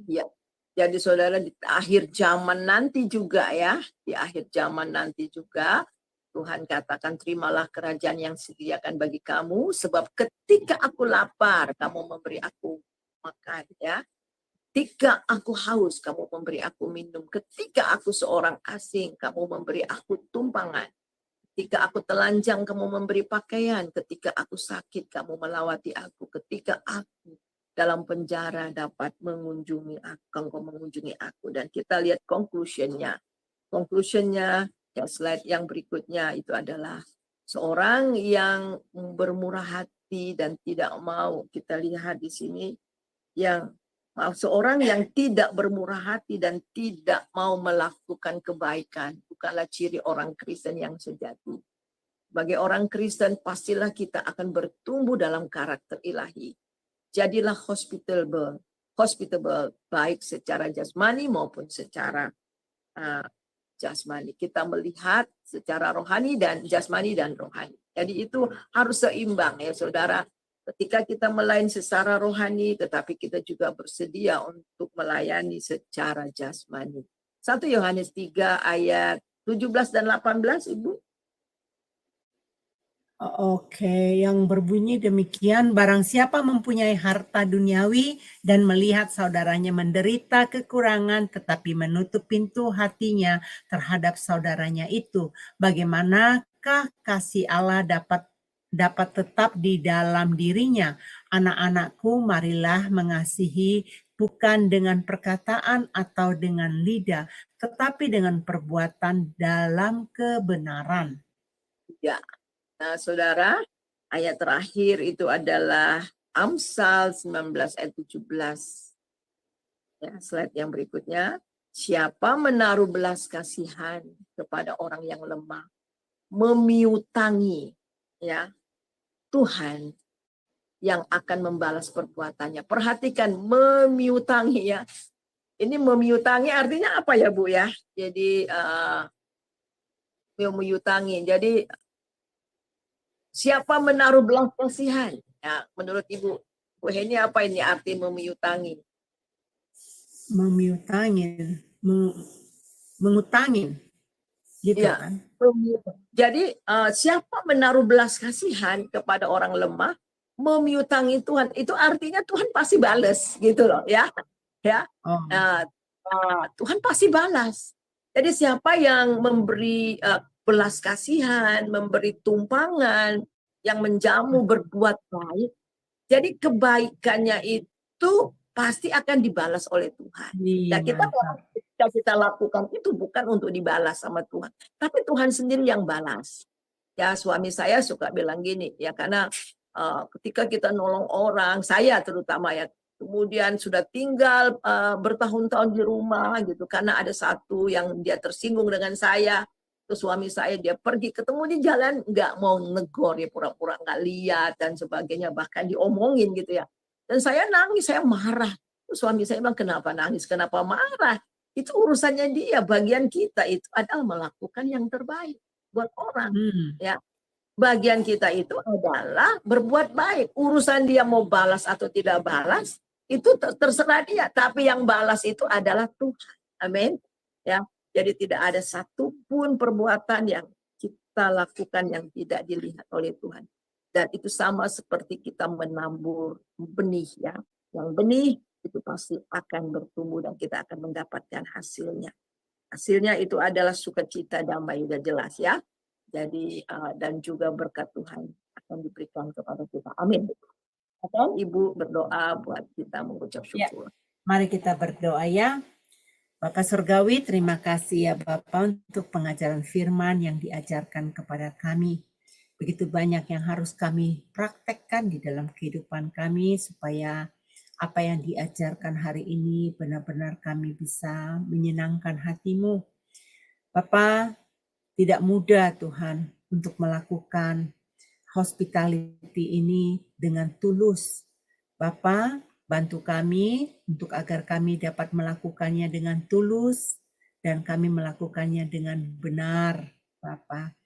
Ya, jadi saudara di akhir zaman nanti juga ya, di akhir zaman nanti juga Tuhan katakan terimalah kerajaan yang disediakan bagi kamu, sebab ketika aku lapar, kamu memberi aku makan ya. Ketika aku haus, kamu memberi aku minum. Ketika aku seorang asing, kamu memberi aku tumpangan. Ketika aku telanjang, kamu memberi pakaian. Ketika aku sakit, kamu melawati aku. Ketika aku dalam penjara dapat mengunjungi aku, engkau mengunjungi aku. Dan kita lihat conclusion-nya. Conclusion-nya, ya slide yang berikutnya itu adalah seorang yang bermurah hati dan tidak mau, kita lihat di sini, seorang yang tidak bermurah hati dan tidak mau melakukan kebaikan bukanlah ciri orang Kristen yang sejati. Bagi orang Kristen pastilah kita akan bertumbuh dalam karakter ilahi. Jadilah hospitable baik secara jasmani maupun secara jasmani. Kita melihat secara rohani dan jasmani dan rohani. Jadi itu harus seimbang ya saudara. Ketika kita melayani secara rohani, tetapi kita juga bersedia untuk melayani secara jasmani. 1 Yohanes 3 ayat 17 dan 18, Ibu. Oke, yang berbunyi demikian, barang siapa mempunyai harta duniawi dan melihat saudaranya menderita kekurangan tetapi menutup pintu hatinya terhadap saudaranya itu, bagaimanakah kasih Allah dapat tetap di dalam dirinya? Anak-anakku, marilah mengasihi bukan dengan perkataan atau dengan lidah, tetapi dengan perbuatan dalam kebenaran. Ya. Nah, saudara, ayat terakhir itu adalah Amsal 19 ayat 17. Ya, slide yang berikutnya. Siapa menaruh belas kasihan kepada orang yang lemah, memiutangi ya Tuhan yang akan membalas perbuatannya. Perhatikan, memiutangi ya. Ini memiutangi artinya apa ya, Bu ya? Jadi memiutangi. Jadi siapa menaruh belas kasihan? Ya, menurut Ibu Bu Heni, apa ini arti memiutangi? Memiutangin, mengutangin, gitu Ya, kan? jadi siapa menaruh belas kasihan kepada orang lemah, memiutangi Tuhan, itu artinya Tuhan pasti balas, gitu loh ya. Ya, Oh, Tuhan pasti balas. Jadi siapa yang memberi belas kasihan, memberi tumpangan, yang menjamu berbuat baik, jadi kebaikannya itu pasti akan dibalas oleh Tuhan. Nah, mantap. kita lakukan itu bukan untuk dibalas sama Tuhan, tapi Tuhan sendiri yang balas. Ya, suami saya suka bilang gini, ya karena ketika kita nolong orang, saya terutama ya, kemudian sudah tinggal bertahun-tahun di rumah gitu, karena ada satu yang dia tersinggung dengan saya, terus suami saya dia pergi ketemu di jalan, nggak mau negor ya, pura-pura nggak lihat dan sebagainya, bahkan diomongin gitu ya. Dan saya nangis, saya marah. Terus suami saya bilang, kenapa nangis, kenapa marah? Itu urusannya dia, bagian kita itu adalah melakukan yang terbaik buat orang. Ya, bagian kita itu adalah berbuat baik. Urusan dia mau balas atau tidak balas itu terserah dia, tapi yang balas itu adalah Tuhan. Amin. Ya, jadi tidak ada satupun perbuatan yang kita lakukan yang tidak dilihat oleh Tuhan. Dan itu sama seperti kita menabur benih ya. Yang benih itu pasti akan bertumbuh dan kita akan mendapatkan hasilnya. Hasilnya itu adalah sukacita, damai, udah jelas ya. Jadi dan juga berkat Tuhan akan diberikan kepada kita. Amin. Atau Ibu berdoa buat kita mengucap syukur. Mari kita berdoa ya. Bapak Surgawi, terima kasih ya Bapak untuk pengajaran firman yang diajarkan kepada kami. Begitu banyak yang harus kami praktekkan di dalam kehidupan kami supaya apa yang diajarkan hari ini benar-benar kami bisa menyenangkan hati-Mu. Bapak, tidak mudah Tuhan untuk melakukan hospitality ini dengan tulus. Bapak, bantu kami untuk agar kami dapat melakukannya dengan tulus dan kami melakukannya dengan benar, Bapak.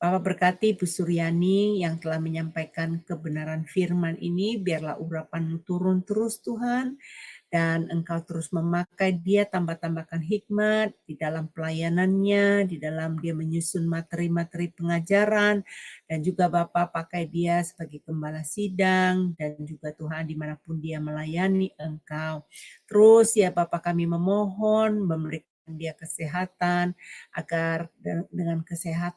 Bapak berkati Bu Suryani yang telah menyampaikan kebenaran firman ini, biarlah urapan-Mu turun terus Tuhan, dan Engkau terus memakai dia, tambah-tambahkan hikmat di dalam pelayanannya, di dalam dia menyusun materi-materi pengajaran, dan juga Bapak pakai dia sebagai gembala sidang, dan juga Tuhan dimanapun dia melayani Engkau. Terus ya Bapak kami memohon memberikan dia kesehatan, agar dengan kesehatan